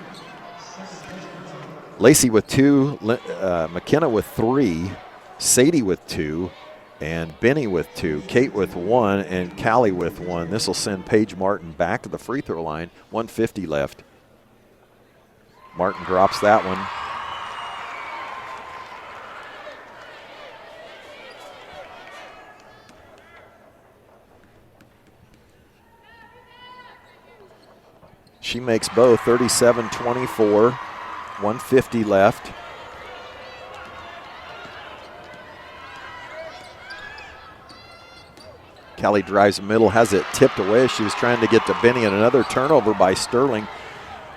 Lacey with two, McKenna with three, Sadie with two, and Benny with two, Kate with one, and Callie with one. This will send Paige Martin back to the free throw line. 1:50 left. Martin drops that one. She makes both, 37-24, 150 left. Callie drives the middle, has it tipped away. She was trying to get to Benny, and another turnover by Sterling.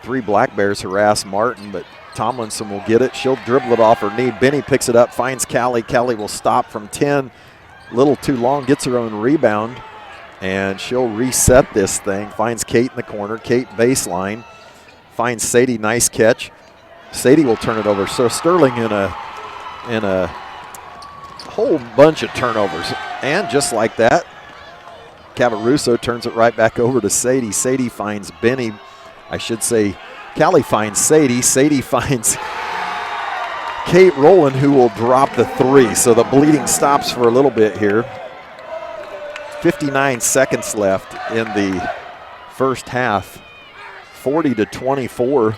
3 Black Bears harass Martin, but Tomlinson will get it. She'll dribble it off her knee. Benny picks it up, finds Callie. Callie will stop from 10. A little too long, gets her own rebound, and she'll reset this thing. Finds Kate in the corner. Kate baseline. Finds Sadie, nice catch. Sadie will turn it over. So Sterling in a whole bunch of turnovers. And just like that, Cavaruso turns it right back over to Sadie. Sadie finds Benny. I should say Callie finds Sadie. Sadie finds Kate Rowland, who will drop the 3. So the bleeding stops for a little bit here. 59 seconds left in the first half. 40-24.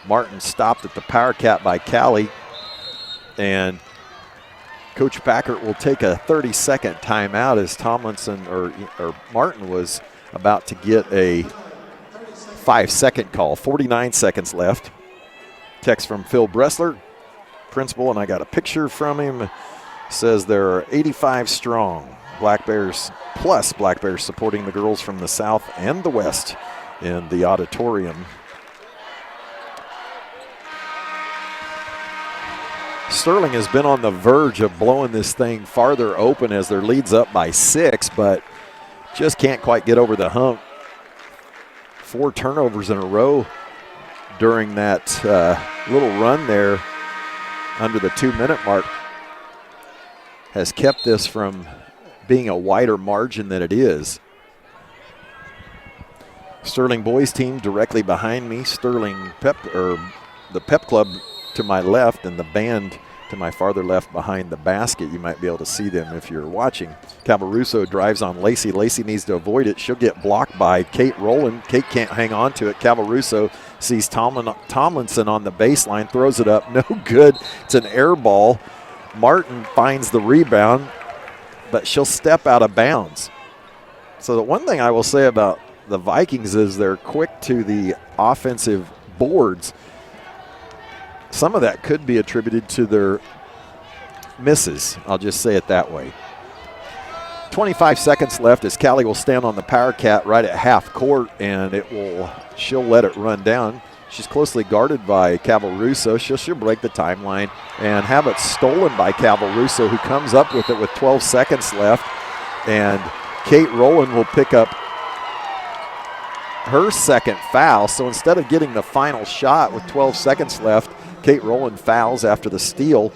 Martin stopped at the power cap by Callie. And Coach Packard will take a 30-second timeout as Tomlinson or Martin was about to get a 5-second call. 49 seconds left. Text from Phil Bressler, principal, and I got a picture from him. Says there are 85 strong Black Bears plus Black Bears supporting the girls from the south and the west in the auditorium. Sterling has been on the verge of blowing this thing farther open as their lead's up by 6, but just can't quite get over the hump. 4 turnovers in a row during that little run there under the 2-minute mark has kept this from being a wider margin than it is. Sterling boys team directly behind me. Sterling the Pep Club to my left, and the band to my farther left behind the basket. You might be able to see them if you're watching. Cavaruso drives on Lacey. Lacey needs to avoid it. She'll get blocked by Kate Rowland. Kate can't hang on to it. Cavaruso sees Tomlinson on the baseline, throws it up. No good. It's an air ball. Martin finds the rebound, but she'll step out of bounds. So the one thing I will say about the Vikings is they're quick to the offensive boards. Some of that could be attributed to their misses. I'll just say it that way. 25 seconds left as Callie will stand on the power cat right at half court, and she'll let it run down. She's closely guarded by Cavaruso. She'll break the timeline and have it stolen by Cavaruso, who comes up with it with 12 seconds left. And Kate Rowland will pick up her second foul. So instead of getting the final shot with 12 seconds left, Kate Rowland fouls after the steal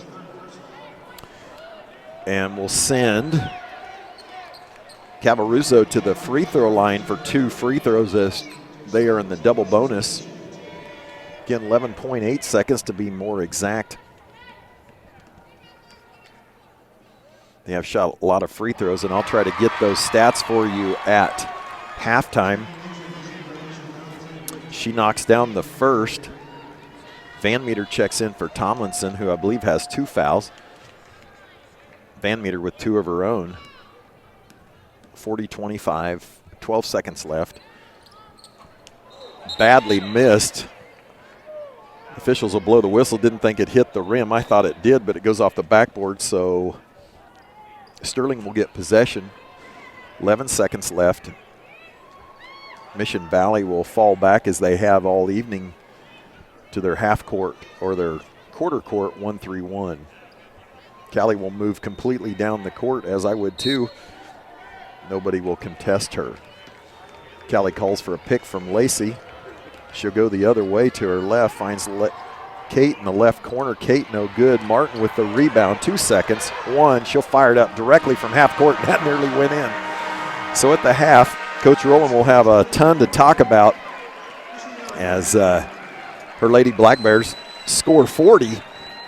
and will send Cavaruso to the free throw line for 2 free throws as they are in the double bonus. Again, 11.8 seconds to be more exact. They have shot a lot of free throws, and I'll try to get those stats for you at halftime. She knocks down the first. Van Meter checks in for Tomlinson, who I believe has 2 fouls. Van Meter with 2 of her own. 40-25, 12 seconds left. Badly missed. Officials will blow the whistle. Didn't think it hit the rim. I thought it did, but it goes off the backboard, so Sterling will get possession. 11 seconds left. Mission Valley will fall back as they have all evening to their half court or their quarter court 1-3-1. Callie will move completely down the court, as I would too. Nobody will contest her. Callie calls for a pick from Lacey. She'll go the other way to her left, finds Kate in the left corner. Kate no good. Martin with the rebound, 2 seconds. 1, she'll fire it up directly from half court. That nearly went in. So at the half, Coach Rowland will have a ton to talk about as her Lady Black Bears score 40,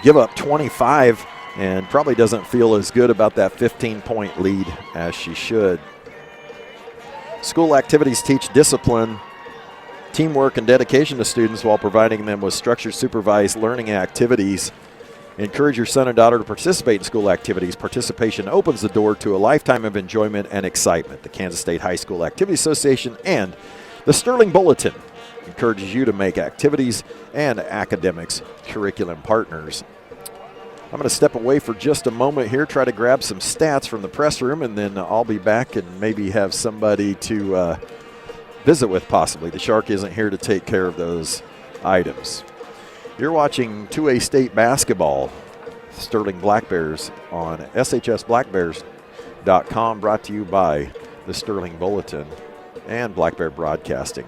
give up 25, and probably doesn't feel as good about that 15-point lead as she should. School activities teach discipline, teamwork, and dedication to students while providing them with structured, supervised learning activities. Encourage your son and daughter to participate in school activities. Participation opens the door to a lifetime of enjoyment and excitement. The Kansas State High School Activity Association and the Sterling Bulletin encourages you to make activities and academics curriculum partners. I'm going to step away for just a moment here, try to grab some stats from the press room, and then I'll be back and maybe have somebody to visit with possibly. The Shark isn't here to take care of those items. You're watching 2A State basketball, Sterling Black Bears on shsblackbears.com, brought to you by the Sterling Bulletin and Black Bear Broadcasting.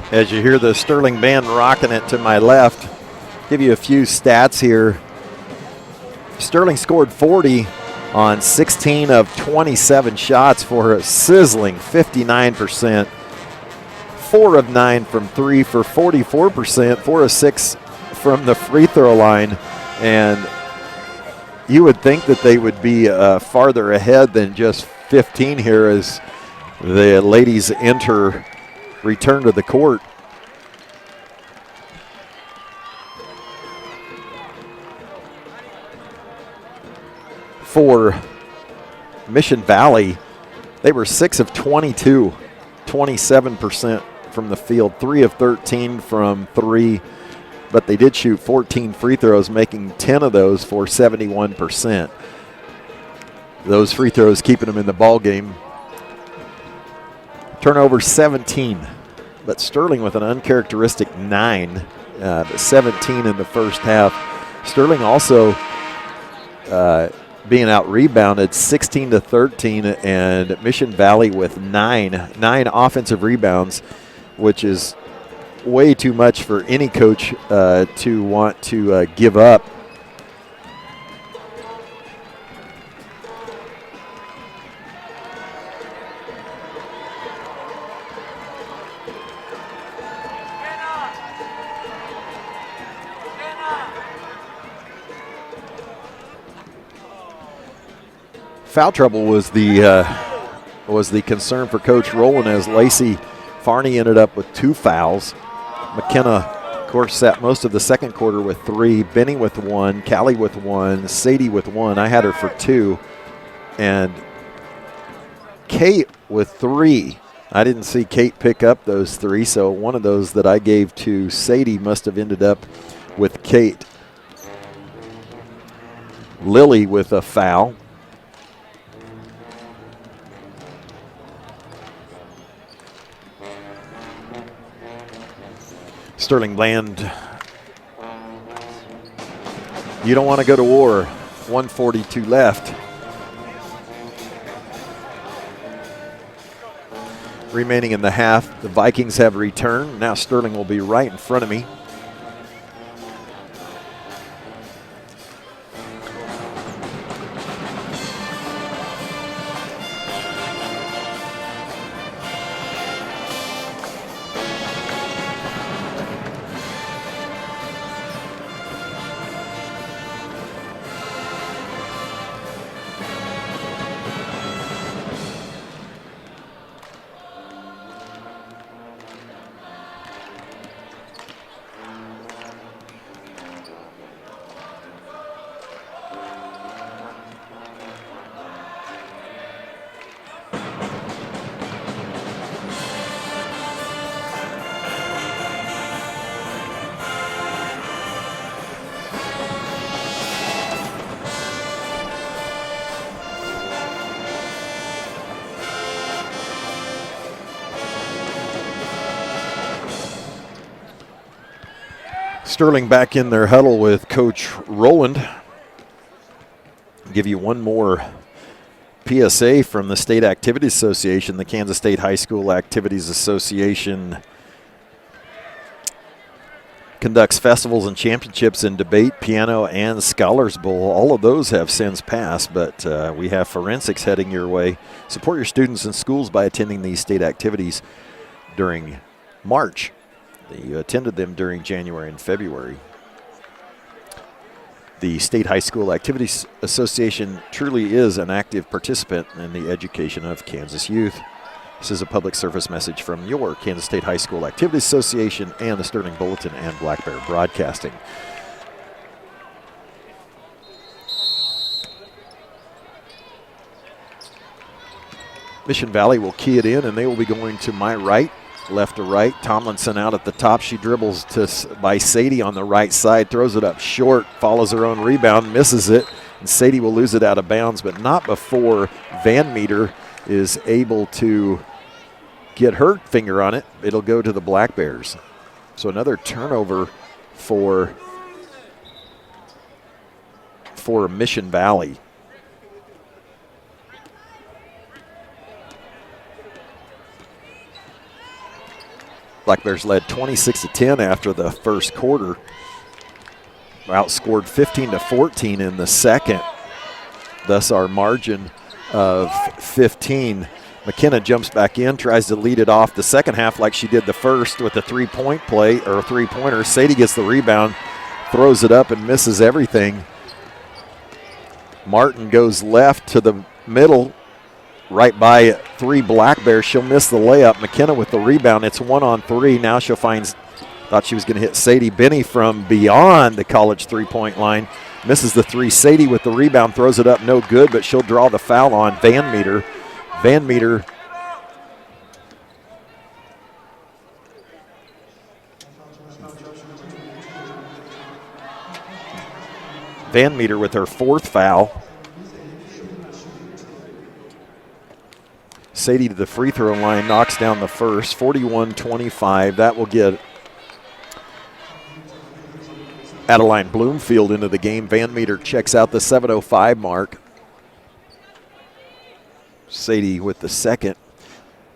As you hear the Sterling band rocking it to my left, give you a few stats here. Sterling scored 40 on 16 of 27 shots for a sizzling 59%. 4 of 9 from 3 for 44%, 4 of 6 from the free throw line. And you would think that they would be farther ahead than just 15 here as the ladies return to the court. For Mission Valley, they were 6 of 22, 27% from the field, 3 of 13 from 3, but they did shoot 14 free throws, making 10 of those for 71%. Those free throws keeping them in the ball game. Turnover 17, but Sterling with an uncharacteristic 9, 17 in the first half. Sterling also being out rebounded 16 to 13, and Mission Valley with nine offensive rebounds, which is way too much for any coach to want to give up. Foul trouble was the concern for Coach Rowland, as Lacey Farney ended up with 2 fouls. McKenna, of course, sat most of the second quarter with 3. Benny with 1, Callie with 1, Sadie with 1. I had her for 2. And Kate with 3. I didn't see Kate pick up those 3, so one of those that I gave to Sadie must have ended up with Kate. Lily with a foul. Sterling Bland, you don't want to go to war. 1:42 left. Remaining in the half, the Vikings have returned. Now Sterling will be right in front of me. Sterling back in their huddle with Coach Rowland. Give you one more PSA from the State Activities Association. The Kansas State High School Activities Association conducts festivals and championships in debate, piano, and Scholars Bowl. All of those have since passed, but we have forensics heading your way. Support your students and schools by attending these state activities during March. You attended them during January and February. The State High School Activities Association truly is an active participant in the education of Kansas youth. This is a public service message from your Kansas State High School Activities Association and the Sterling Bulletin and Black Bear Broadcasting. Mission Valley will key it in, and they will be going to my right. Left to right, Tomlinson out at the top. She dribbles by Sadie on the right side, throws it up short, follows her own rebound, misses it, and Sadie will lose it out of bounds, but not before Van Meter is able to get her finger on it. It'll go to the Black Bears. So another turnover for Mission Valley. Black Bears led 26-10 after the first quarter. Outscored 15-14 in the second. Thus our margin of 15. McKenna jumps back in, tries to lead it off the second half like she did the first with a three-point play, or a three-pointer. Sadie gets the rebound, throws it up and misses everything. Martin goes left to the middle, right by 3 Black Bears. She'll miss the layup. McKenna with the rebound. It's 1-on-3. Now she'll find, thought she was going to hit Sadie Benny from beyond the college three-point line. Misses the three. Sadie with the rebound, throws it up, no good, but she'll draw the foul on Van Meter. Van Meter with her 4th foul. Sadie to the free throw line, knocks down the first, 41-25. That will get Adeline Bloomfield into the game. Van Meter checks out the 7:05 mark. Sadie with the second.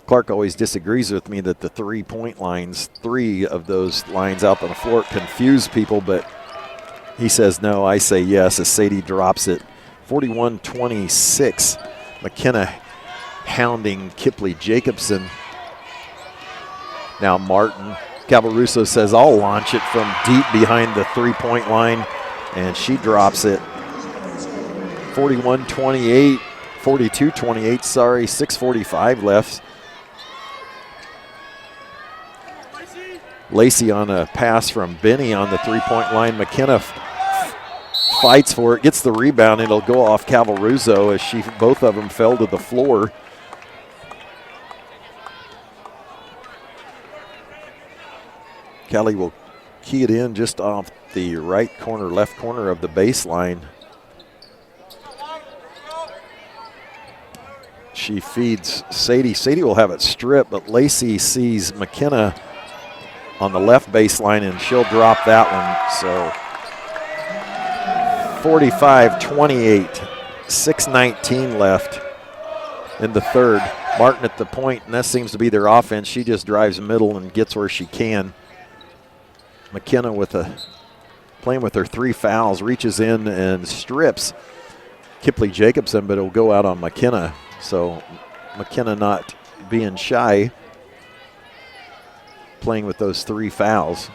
Clark always disagrees with me that the 3-point lines, 3 of those lines out on the floor confuse people, but he says no, I say yes as Sadie drops it. 41-26. McKenna hounding Kipley Jacobson. Now Martin. Cavaruso says, I'll launch it from deep behind the 3-point line, and she drops it. 41-28, 42-28, sorry, 6:45 left. Lacey on a pass from Benny on the 3-point line. McKenna fights for it, gets the rebound, and it'll go off Cavaruso as both of them fell to the floor. Kelly will key it in just off the right corner, left corner of the baseline. She feeds Sadie. Sadie will have it stripped, but Lacey sees McKenna on the left baseline, and she'll drop that one. So 45-28, 6:19 left in the third. Martin at the point, and that seems to be their offense. She just drives middle and gets where she can. McKenna playing with her 3 fouls, reaches in and strips Kipley Jacobson, but it'll go out on McKenna. So McKenna not being shy, playing with those 3 fouls.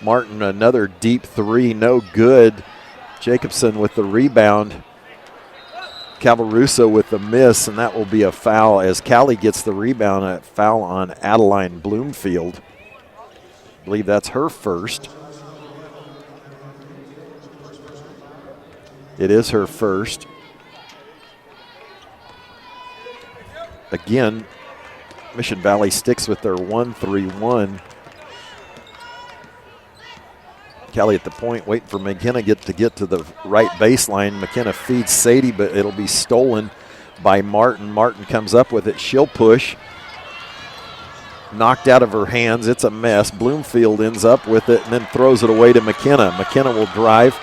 Martin, another deep 3, no good. Jacobson with the rebound. Cavaruso with the miss, and that will be a foul as Callie gets the rebound. A foul on Adeline Bloomfield. I believe that's her first. It is her first. Again, Mission Valley sticks with their 1-3-1. Callie at the point, waiting for McKenna to get to the right baseline. McKenna feeds Sadie, but it'll be stolen by Martin. Martin comes up with it. She'll push. Knocked out of her hands. It's a mess. Bloomfield ends up with it and then throws it away to McKenna. McKenna will drive.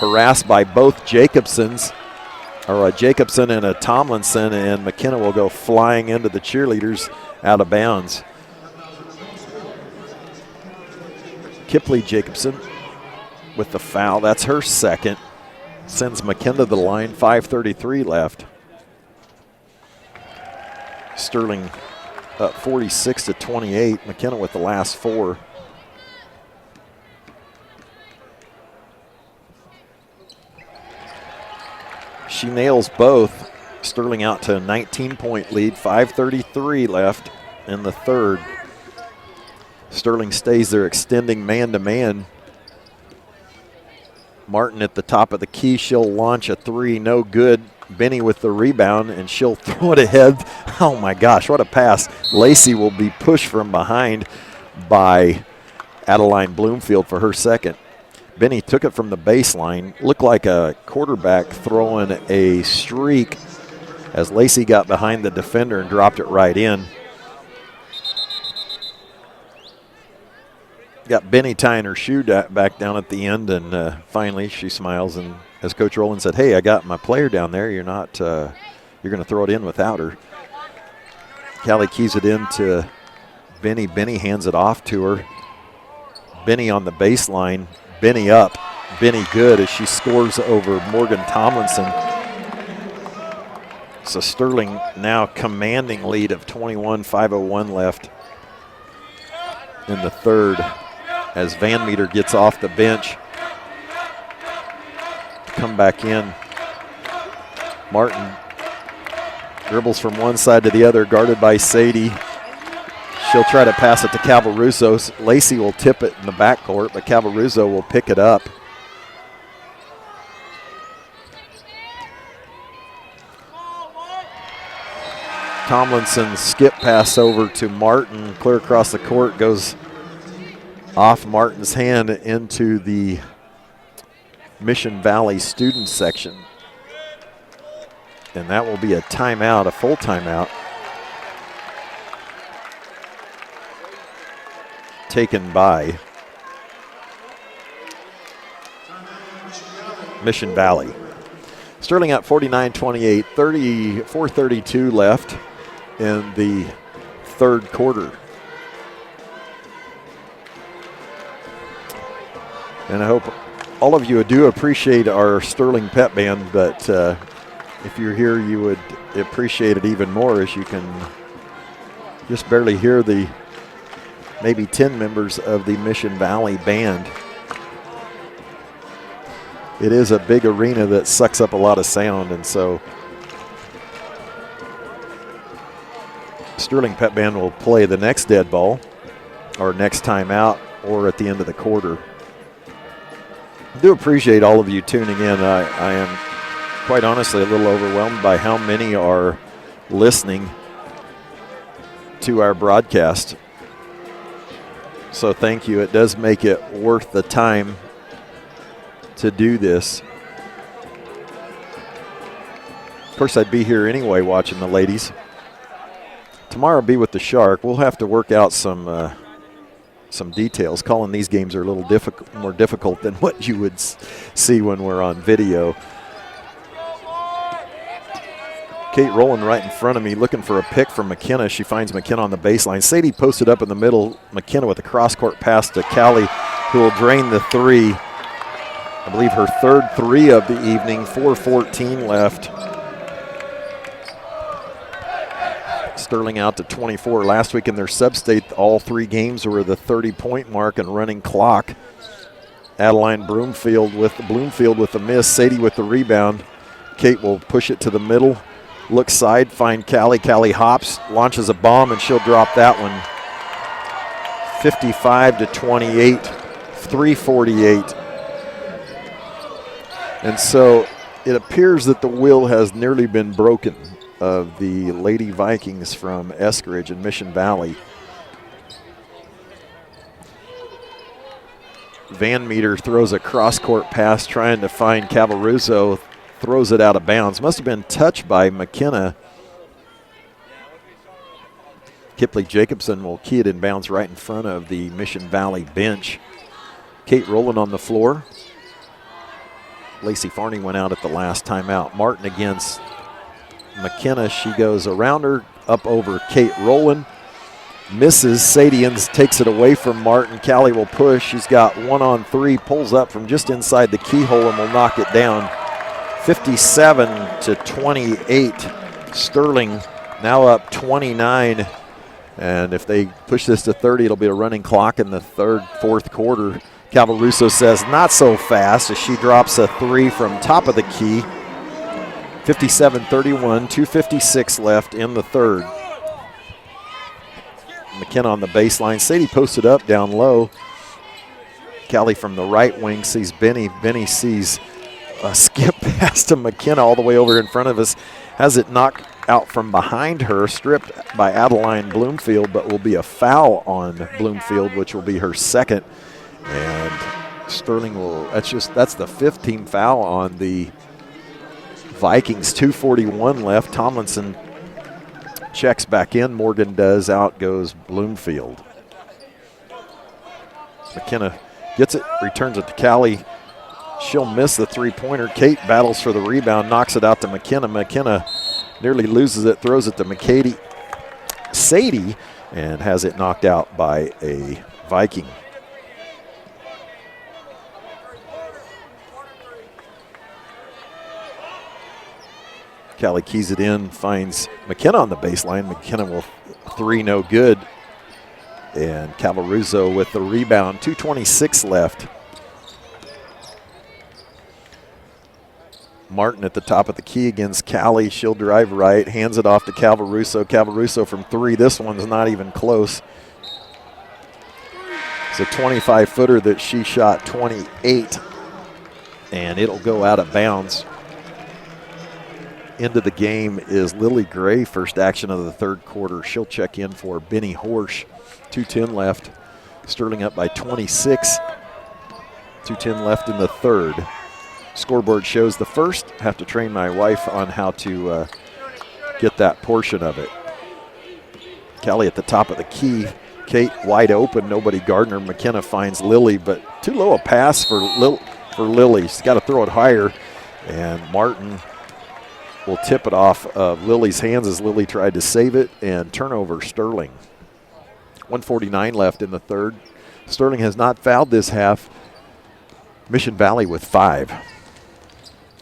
Harassed by both Jacobsons, or a Jacobson and a Tomlinson, and McKenna will go flying into the cheerleaders out of bounds. Kipley Jacobson with the foul. That's her second. Sends McKenna to the line. 5:33 left. Sterling up 46-28. McKenna with the last 4. She nails both. Sterling out to a 19-point lead. 5:33 left in the third. Sterling stays there, extending man-to-man. Martin at the top of the key. She'll launch a 3. No good. Benny with the rebound, and she'll throw it ahead. Oh, my gosh, what a pass. Lacey will be pushed from behind by Adeline Bloomfield for her second. Benny took it from the baseline. Looked like a quarterback throwing a streak as Lacey got behind the defender and dropped it right in. Got Benny tying her shoe back down at the end, and finally she smiles, and as Coach Rowland said, hey, I got my player down there. You're not, you're going to throw it in without her. Callie keys it in to Benny. Benny hands it off to her. Benny on the baseline. Benny up. Benny good as she scores over Morgan Tomlinson. So Sterling now commanding lead of 21, 5:01 left in the third as Van Meter gets off the bench. Come back in. Martin dribbles from one side to the other, guarded by Sadie. She'll try to pass it to Cavaruso. Lacey will tip it in the backcourt, but Cavaruso will pick it up. Tomlinson's skip pass over to Martin, clear across the court, goes off Martin's hand into the Mission Valley student section. And that will be a timeout, a full timeout, taken by Mission Valley. Sterling up 49-28, 4:32 left in the third quarter. And I hope all of you do appreciate our Sterling Pep Band, but if you're here, you would appreciate it even more as you can just barely hear the maybe 10 members of the Mission Valley Band. It is a big arena that sucks up a lot of sound, and so Sterling Pep Band will play the next dead ball or next time out or at the end of the quarter. I do appreciate all of you tuning in. I am quite honestly a little overwhelmed by how many are listening to our broadcast. So thank you. It does make it worth the time to do this. Of course, I'd be here anyway watching the ladies. Tomorrow I'll be with the Shark. We'll have to work out some details. Calling these games are a little more difficult than what you would see when we're on video. Kate Rowland right in front of me looking for a pick from McKenna. She finds McKenna on the baseline. Sadie posted up in the middle. McKenna with a cross-court pass to Callie, who will drain the three. I believe her third three of the evening, 4:14 left. Sterling out to 24. Last week in their sub-state, all three games were the 30-point mark and running clock. Adeline Bloomfield with the miss. Sadie with the rebound. Kate will push it to the middle. Look side, find Callie. Callie hops, launches a bomb, and she'll drop that one. 55-28, 3:48. And so it appears that the will has nearly been broken of the Lady Vikings from Eskridge and Mission Valley. Van Meter throws a cross-court pass trying to find Cavaruso, throws it out of bounds. Must have been touched by McKenna. Kipley Jacobson will key it in bounds right in front of the Mission Valley bench. Kate Rowland on the floor. Lacey Farney went out at the last timeout. Martin against McKenna. She goes around her, up over Kate Rowland. Misses. Sadians takes it away from Martin. Callie will push. She's got 1-on-3, pulls up from just inside the keyhole and will knock it down. 57-28. Sterling now up 29. And if they push this to 30, it'll be a running clock in the fourth quarter. Cavaruso says not so fast as she drops a three from top of the key. 57-31, 2:56 left in the third. McKenna on the baseline. Sadie posted up down low. Callie from the right wing sees Benny. Benny sees a skip pass to McKenna all the way over in front of us. Has it knocked out from behind her, stripped by Adeline Bloomfield, but will be a foul on Bloomfield, which will be her second. And Sterling will, that's the 15th foul on the Vikings. 2:41 left. Tomlinson checks back in. Morgan does. Out goes Bloomfield. McKenna gets it, returns it to Callie. She'll miss the three-pointer. Kate battles for the rebound, knocks it out to McKenna. McKenna nearly loses it, throws it to McKady. Sadie and has it knocked out by a Viking. Callie keys it in, finds McKenna on the baseline. McKenna will three, no good. And Cavaruso with the rebound, 2:26 left. Martin at the top of the key against Callie. She'll drive right, hands it off to Cavaruso. Cavaruso from three. This one's not even close. It's a 25-footer that she shot 28, and it'll go out of bounds. Into the game is Lily Gray, first action of the third quarter. She'll check in for Benny Horsch. 2:10 left. Sterling up by 26. 2:10 left in the third. Scoreboard shows the first. Have to train my wife on how to get that portion of it. Callie at the top of the key. Kate wide open, nobody Gardner. McKenna finds Lily, but too low a pass for Lily. She's got to throw it higher, and Martin will tip it off of Lily's hands as Lily tried to save it, and turnover Sterling. 1:49 left in the third. Sterling has not fouled this half. Mission Valley with 5.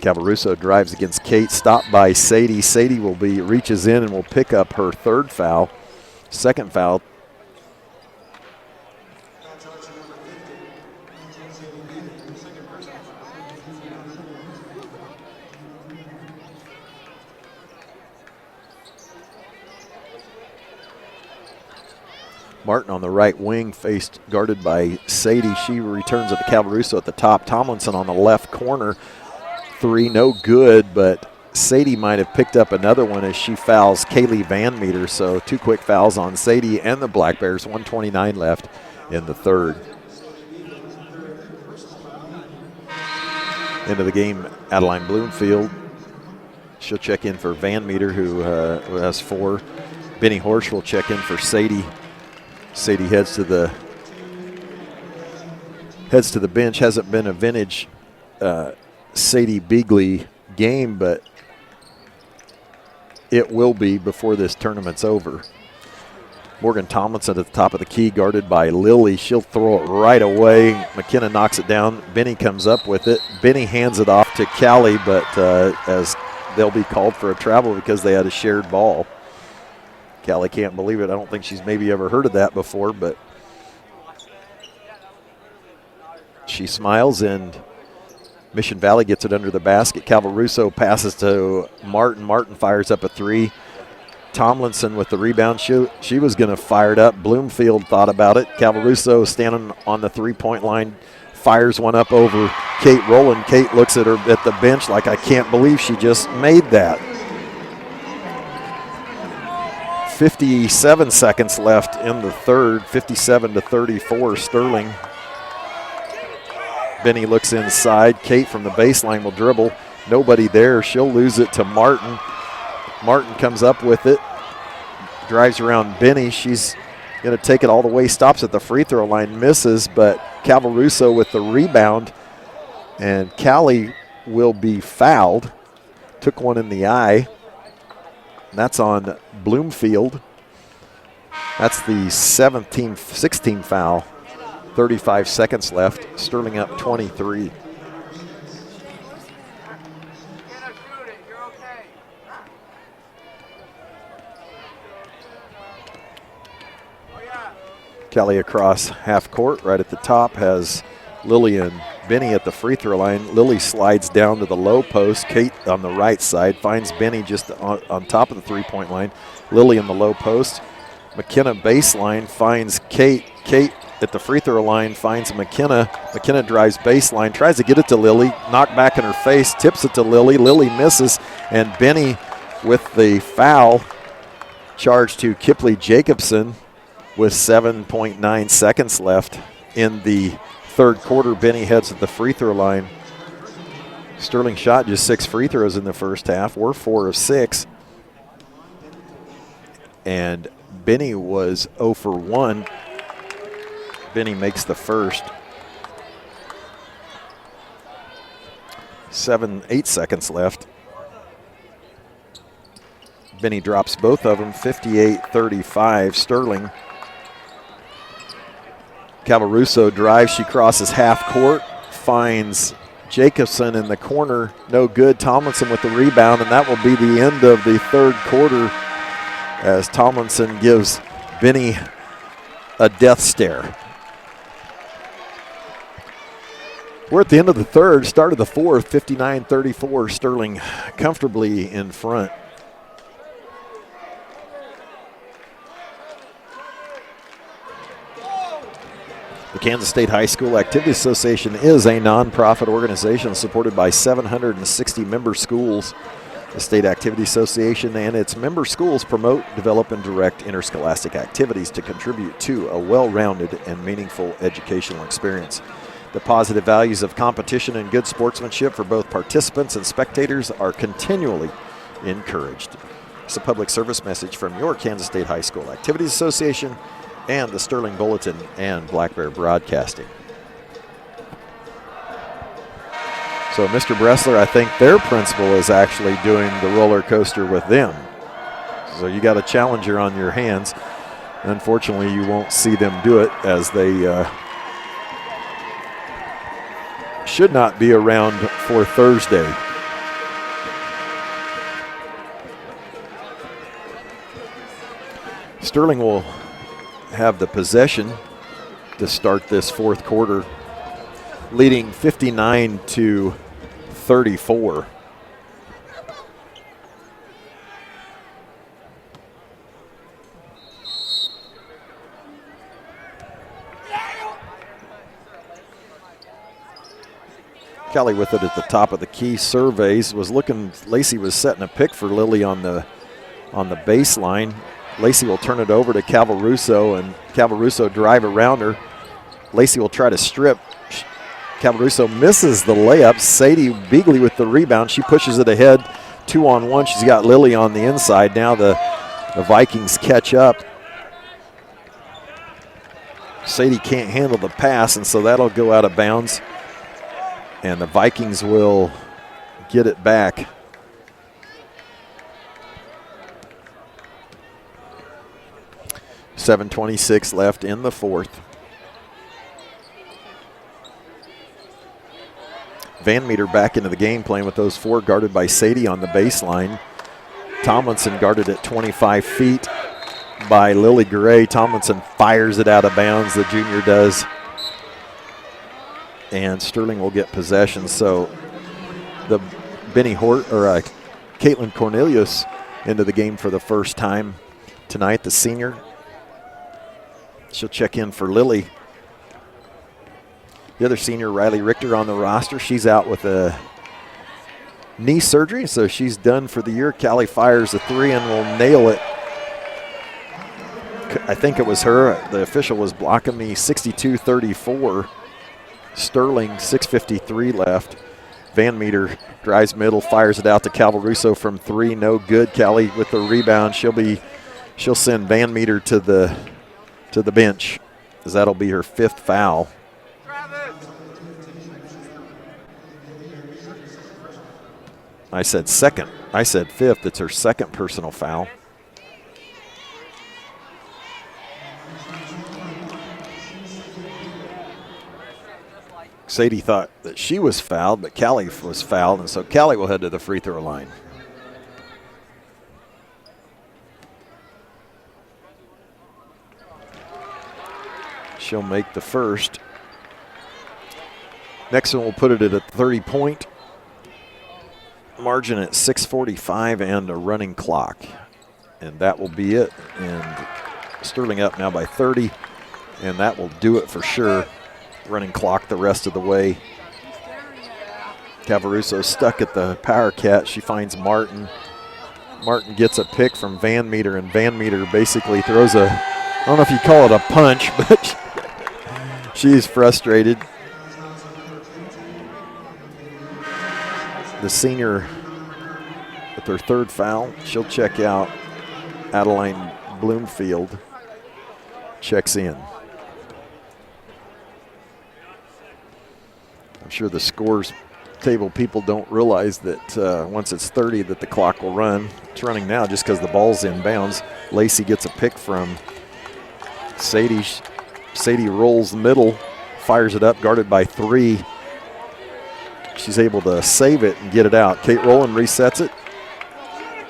Cavaruso drives against Kate, stopped by Sadie. Sadie reaches in and will pick up her third foul. Second foul. Martin on the right wing, guarded by Sadie. She returns it to Cavaruso at the top. Tomlinson on the left corner. Three, no good, but Sadie might have picked up another one as she fouls Kaylee Van Meter. So 2 quick fouls on Sadie and the Black Bears. 1:29 left in the third. Into the game, Adeline Bloomfield. She'll check in for Van Meter, who has 4. Benny Horsch will check in for Sadie. Sadie heads to the bench. Hasn't been a vintage Sadie Beagley game, but it will be before this tournament's over. Morgan Tomlinson at the top of the key, guarded by Lily. She'll throw it right away. McKenna knocks it down. Benny comes up with it. Benny hands it off to Callie, but as they'll be called for a travel because they had a shared ball. Callie can't believe it. I don't think she's maybe ever heard of that before, but she smiles, and Mission Valley gets it under the basket. Cavaruso passes to Martin. Martin fires up a three. Tomlinson with the rebound. She was going to fire it up. Bloomfield thought about it. Cavaruso standing on the three-point line, fires one up over Kate Rowland. Kate looks at her at the bench like, I can't believe she just made that. 57 seconds left in the third, 57-34 Sterling. Benny looks inside. Kate from the baseline will dribble. Nobody there. She'll lose it to Martin. Martin comes up with it, drives around Benny. She's going to take it all the way, stops at the free throw line, misses, but Cavaruso with the rebound, and Callie will be fouled. Took one in the eye. That's on Bloomfield. That's the 16th foul. 35 seconds left. Sterling up 23. Callie across half court, right at the top, has Lily and Benny at the free throw line. Lily slides down to the low post. Kate on the right side finds Benny just on top of the three-point line. Lily in the low post. McKenna baseline finds Kate. Kate at the free throw line finds McKenna. McKenna drives baseline, tries to get it to Lily. Knocked back in her face, tips it to Lily. Lily misses, and Benny with the foul charged to Kipley Jacobson with 7.9 seconds left in the third quarter. Benny heads to the free throw line. Sterling shot just 6 free throws in the first half. We're 4 of 6. And Benny was 0 for 1. Benny makes the first. 8 seconds left. Benny drops both of them, 58-35. Sterling. Cavaruso drives. She crosses half court, finds Jacobson in the corner. No good. Tomlinson with the rebound, and that will be the end of the third quarter as Tomlinson gives Benny a death stare. We're at the end of the third, start of the fourth, 59-34. Sterling comfortably in front. The Kansas State High School Activity Association is a nonprofit organization supported by 760 member schools. The State Activity Association and its member schools promote, develop, and direct interscholastic activities to contribute to a well-rounded and meaningful educational experience. The positive values of competition and good sportsmanship for both participants and spectators are continually encouraged. It's a public service message from your Kansas State High School Activities Association and the Sterling Bulletin and Black Bear Broadcasting. So Mr. Bressler, I think their principal is actually doing the roller coaster with them. So you got a challenger on your hands. Unfortunately, you won't see them do it as they should not be around for Thursday. Sterling will have the possession to start this fourth quarter, leading 59-34. Kelly with it at the top of the key, surveys, was looking, Lacey was setting a pick for Lily on the baseline. Lacey will turn it over to Cavaruso, and Cavaruso drive around her. Lacey will try to strip. Cavaruso misses the layup. Sadie Beagley with the rebound. She pushes it ahead, 2-on-1. She's got Lily on the inside. Now the Vikings catch up. Sadie can't handle the pass, and so that'll go out of bounds. And the Vikings will get it back. .7:26 left in the fourth. Van Meter back into the game, playing with those four, guarded by Sadie on the baseline. Tomlinson guarded at 25 feet by Lily Gray. Tomlinson fires it out of bounds, the junior does. And Sterling will get possession. So the Caitlin Cornelius into the game for the first time tonight, the senior. She'll check in for Lily. The other senior, Riley Richter, on the roster. She's out with a knee surgery, so she's done for the year. Callie fires a three and will nail it. I think it was her. The official was blocking me. 62-34. Sterling, 6:53 left. Van Meter drives middle, fires it out to Cavaruso from three. No good. Callie with the rebound. She'll send Van Meter to the bench, as that'll be her fifth foul. I said second. I said fifth. It's her second personal foul. Sadie thought that she was fouled, but Callie was fouled, and so Callie will head to the free throw line. She'll make the first. Next one will put it at a 30-point margin at 6:45 and a running clock. And that will be it. And Sterling up now by 30, and that will do it for sure. Running clock the rest of the way. Cavaruso stuck at the power catch. She finds Martin. Martin gets a pick from Van Meter, and Van Meter basically throws I don't know if you call it a punch, but she's frustrated. The senior with her third foul, she'll check out. Adeline Bloomfield checks in. I'm sure the scores table people don't realize that once it's 30 that the clock will run. It's running now just because the ball's inbounds. Lacey gets a pick from Sadie. Sadie rolls the middle, fires it up, guarded by 3. She's able to save it and get it out. Kate Rowland resets it.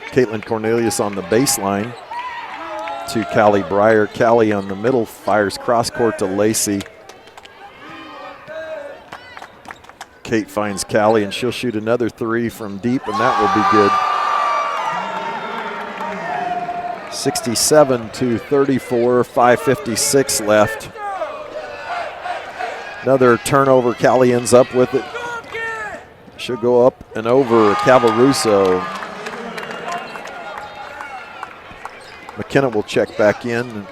Caitlin Cornelius on the baseline to Callie Breyer. Callie on the middle fires cross court to Lacey. Kate finds Callie, and she'll shoot another 3 from deep, and that will be good. 67-34, 5:56 left. Another turnover. Callie ends up with it. Should go up and over Cavaruso. McKenna will check back in.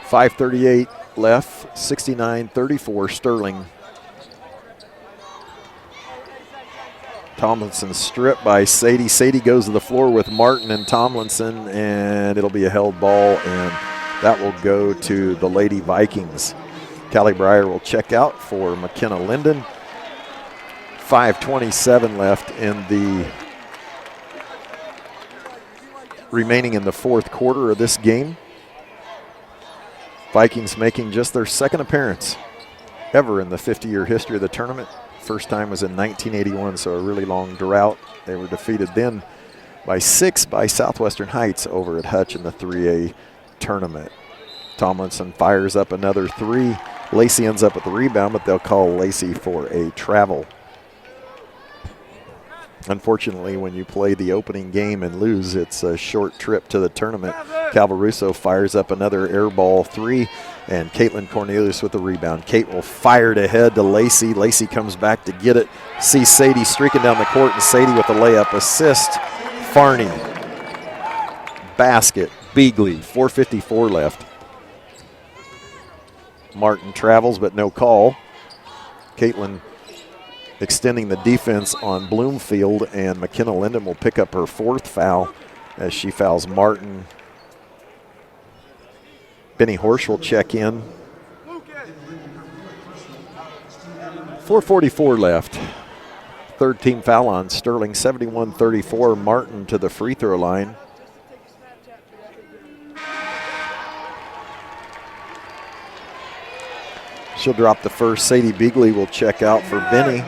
5:38 left, 69-34 Sterling. Tomlinson stripped by Sadie. Sadie goes to the floor with Martin and Tomlinson, and it'll be a held ball, and that will go to the Lady Vikings. Callie Breyer will check out for McKenna Linden. 5:27 left in the remaining in the fourth quarter of this game. Vikings making just their second appearance ever in the 50-year history of the tournament. First time was in 1981, so a really long drought. They were defeated then by 6 by Southwestern Heights over at Hutch in the 3A tournament. Tomlinson fires up another 3. Lacey ends up with the rebound, but they'll call Lacey for a travel. Unfortunately, when you play the opening game and lose, it's a short trip to the tournament. Cavaruso fires up another air ball 3, and Caitlin Cornelius with the rebound. Kate will fire it ahead to Lacey. Lacey comes back to get it. Sees Sadie streaking down the court, and Sadie with the layup assist. Farney. Basket. Beagley. 4:54 left. Martin travels, but no call. Caitlin extending the defense on Bloomfield, and McKenna Linden will pick up her 4th foul as she fouls Martin. Benny Horsch will check in. 4:44 left. 3rd team foul on Sterling. 71-34. Martin to the free throw line. She'll drop the first. Sadie Beagley will check out for Benny.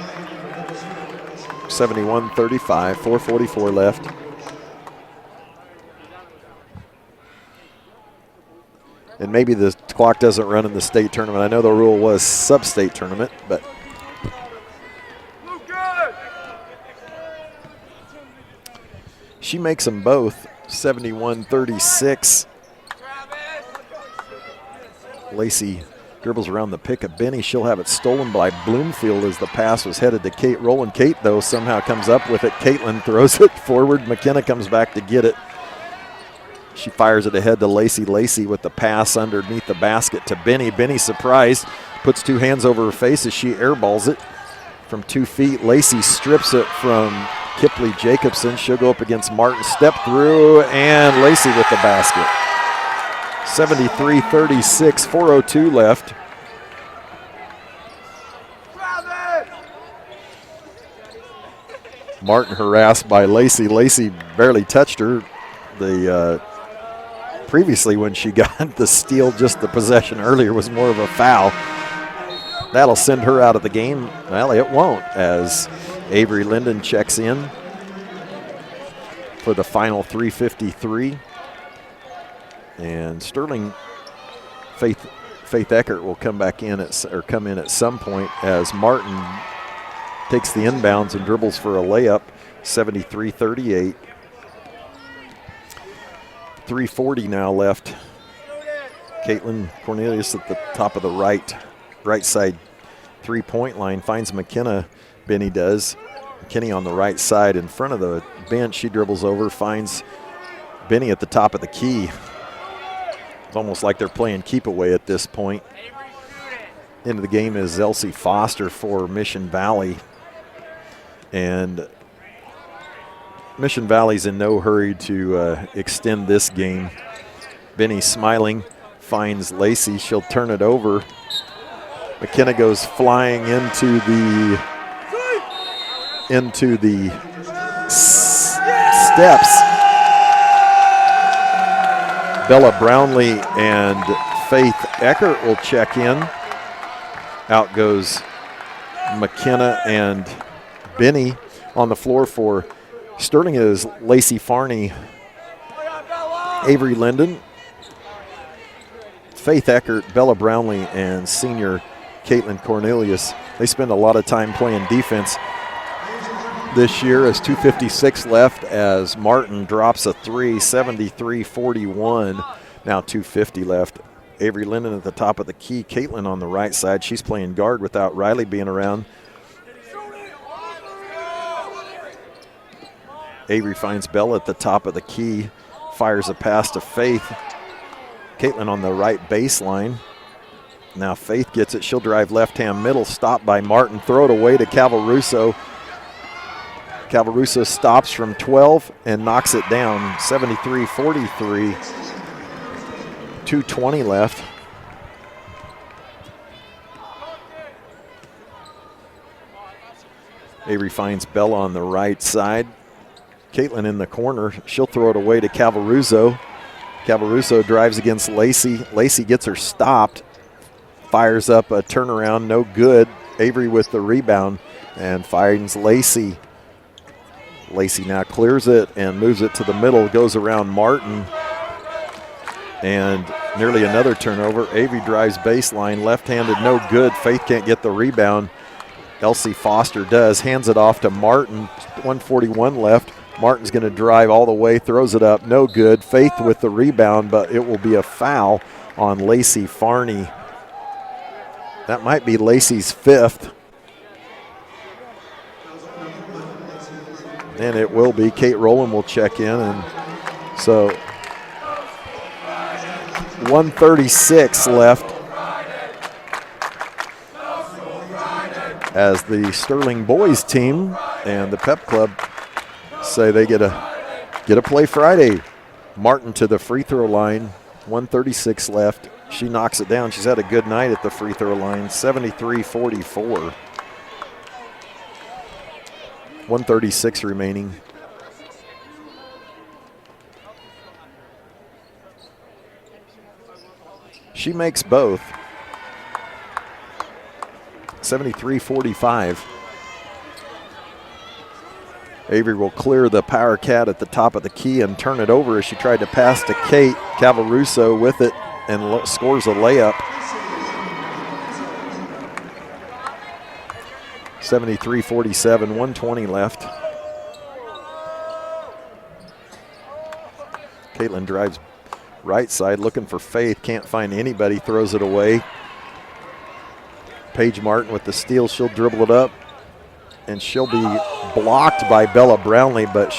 71-35, 4:44 left. And maybe the clock doesn't run in the state tournament. I know the rule was sub-state tournament, but she makes them both. 71-36. Lacey dribbles around the pick of Benny. She'll have it stolen by Bloomfield as the pass was headed to Kate Rowland. Kate, though, somehow comes up with it. Caitlin throws it forward. McKenna comes back to get it. She fires it ahead to Lacey. Lacey with the pass underneath the basket to Benny. Benny, surprised, puts 2 hands over her face as she airballs it from 2 feet. Lacey strips it from Kipley Jacobson. She'll go up against Martin. Step through, and Lacey with the basket. 73-36, 4:02 left. Martin harassed by Lacey. Lacey barely touched her. Previously when she got the steal, just the possession earlier was more of a foul. That'll send her out of the game. Well, it won't, as Avery Linden checks in for the final 3:53. And Sterling, Faith Eckert will come back in come in at some point as Martin takes the inbounds and dribbles for a layup. 73-38. 3:40 now left. Caitlin Cornelius at the top of the right side 3-point line finds McKenna. Benny does. McKinney on the right side in front of the bench. She dribbles over, finds Benny at the top of the key. It's almost like they're playing keep away at this point. Into the game is Elsie Foster for Mission Valley. And Mission Valley's in no hurry to extend this game. Benny smiling, finds Lacey. She'll turn it over. McKenna goes flying into the steps. Bella Brownlee and Faith Eckert will check in. Out goes McKenna and Benny. On the floor for Sterling is Lacey Farney, Avery Linden, Faith Eckert, Bella Brownlee, and senior Caitlin Cornelius. They spend a lot of time playing defense this year as 2:56 left as Martin drops a three, 73-41. Now 2:50 left. Avery Linden at the top of the key. Caitlin on the right side. She's playing guard without Riley being around. Avery finds Bella at the top of the key. Fires a pass to Faith. Caitlin on the right baseline. Now Faith gets it. She'll drive left-hand middle. Stopped by Martin. Throw it away to Calvaruso. Calvaruso stops from 12 and knocks it down. 73-43. 2:20 left. Avery finds Bella on the right side. Caitlin in the corner. She'll throw it away to Calvaruso. Calvaruso drives against Lacey. Lacey gets her stopped. Fires up a turnaround. No good. Avery with the rebound and finds Lacey. Lacey now clears it and moves it to the middle. Goes around Martin. And nearly another turnover. Avery drives baseline. Left-handed, no good. Faith can't get the rebound. Elsie Foster does. Hands it off to Martin. 1:41 left. Martin's going to drive all the way. Throws it up. No good. Faith with the rebound, but it will be a foul on Lacey Farney. That might be Lacey's fifth. And it will be. Kate Rowland will check in. And so 1:36 left as the Sterling boys team and the Pep Club say they get a play Friday. Martin to the free throw line. 1:36 left. She knocks it down. She's had a good night at the free throw line. 73-44. 1:36 remaining. She makes both. 73-45. Avery will clear the Power Cat at the top of the key and turn it over as she tried to pass to Kate. Calvaruso with it and scores a layup. 73-47, 1:20 left. Caitlin drives right side looking for Faith. Can't find anybody. Throws it away. Paige Martin with the steal. She'll dribble it up. And she'll be blocked by Bella Brownlee, but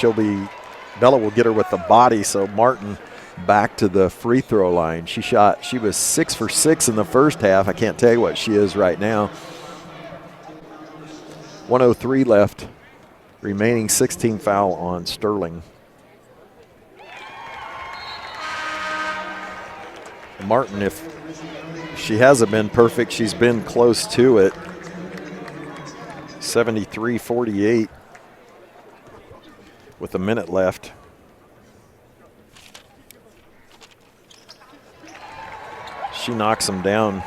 Bella will get her with the body, so Martin back to the free throw line. She was 6 for 6 in the first half. I can't tell you what she is right now. 1:03 left, remaining. 16 foul on Sterling. Martin, if she hasn't been perfect, she's been close to it. 73-48 with a minute left. She knocks him down.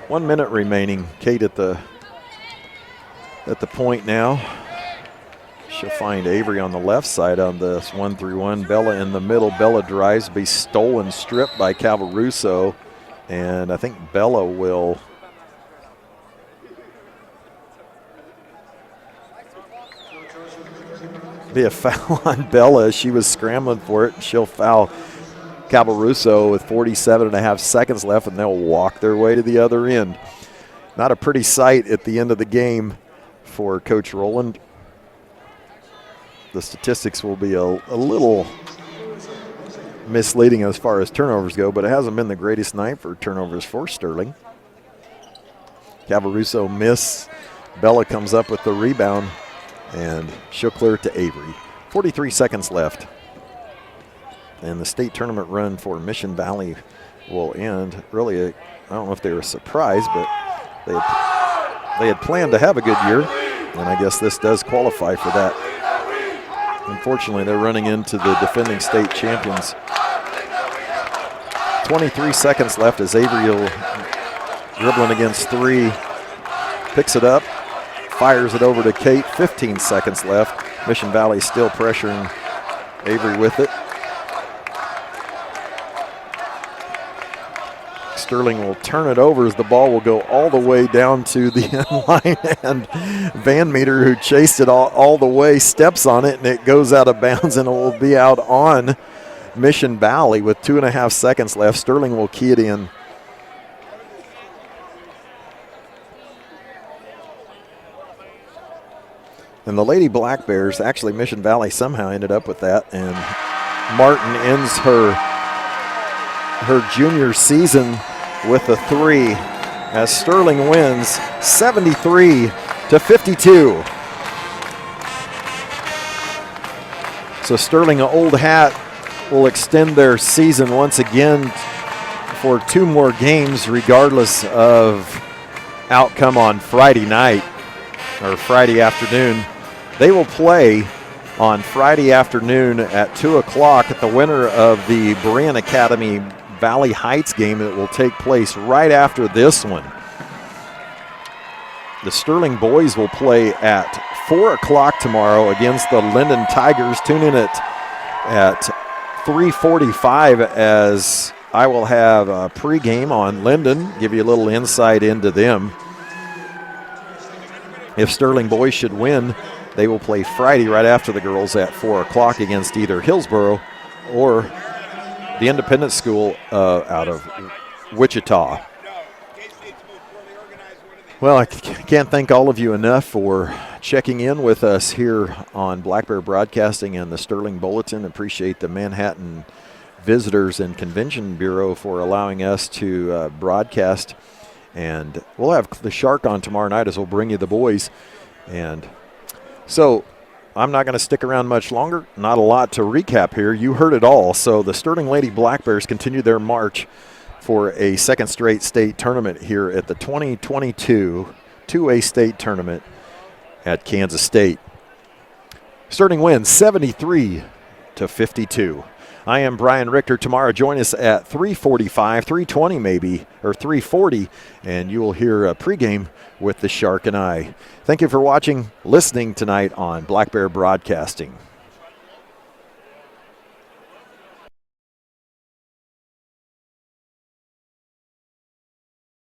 1 minute remaining. Kate at the point now. She'll find Avery on the left side on this 1-3-1. Bella in the middle. Bella drives, be stolen, stripped by Calvaruso. And I think Bella will be a foul on Bella. She was scrambling for it. She'll foul Calvaruso with 47.5 seconds left, and they'll walk their way to the other end. Not a pretty sight at the end of the game for Coach Rowland. The statistics will be a little misleading as far as turnovers go, but it hasn't been the greatest night for turnovers for Sterling. Calvaruso miss. Bella comes up with the rebound, and she'll clear it to Avery. 43 seconds left. And the state tournament run for Mission Valley will end. Really, I don't know if they were surprised, but they had planned to have a good year, and I guess this does qualify for that. Unfortunately, they're running into the defending state champions. 23 seconds left as Avery will dribbling against 3, picks it up, fires it over to Kate. 15 seconds left. Mission Valley still pressuring Avery with it. Sterling will turn it over as the ball will go all the way down to the end line, and Van Meter, who chased it all the way, steps on it, and it goes out of bounds, and it will be out on Mission Valley with 2.5 seconds left. Sterling will key it in. And the Lady Black Bears, actually Mission Valley somehow ended up with that, and Martin ends her junior season with a 3 as Sterling wins 73-52. So Sterling, an old hat, will extend their season once again for 2 more games regardless of outcome on Friday night or Friday afternoon. They will play on Friday afternoon at 2 o'clock at the winner of the Berean Academy Valley Heights game that will take place right after this one. The Sterling boys will play at 4 o'clock tomorrow against the Linden Tigers. Tune in at 3:45 as I will have a pregame on Linden, give you a little insight into them. If Sterling boys should win, they will play Friday right after the girls at 4 o'clock against either Hillsboro or the independent school out of Wichita. Well, I can't thank all of you enough for checking in with us here on Black Bear Broadcasting and the Sterling Bulletin. Appreciate the Manhattan Visitors and Convention Bureau for allowing us to broadcast. And we'll have the Shark on tomorrow night as we'll bring you the boys. And so I'm not going to stick around much longer. Not a lot to recap here. You heard it all. So the Sterling Lady Black Bears continue their march for a second straight state tournament here at the 2022 2A state tournament at Kansas State. Sterling wins 73-52. I am Brian Richter. Tomorrow, join us at 3:45, 3:20 maybe, or 3:40, and you will hear a pregame with the Shark and I. Thank you for watching, listening tonight on Black Bear Broadcasting.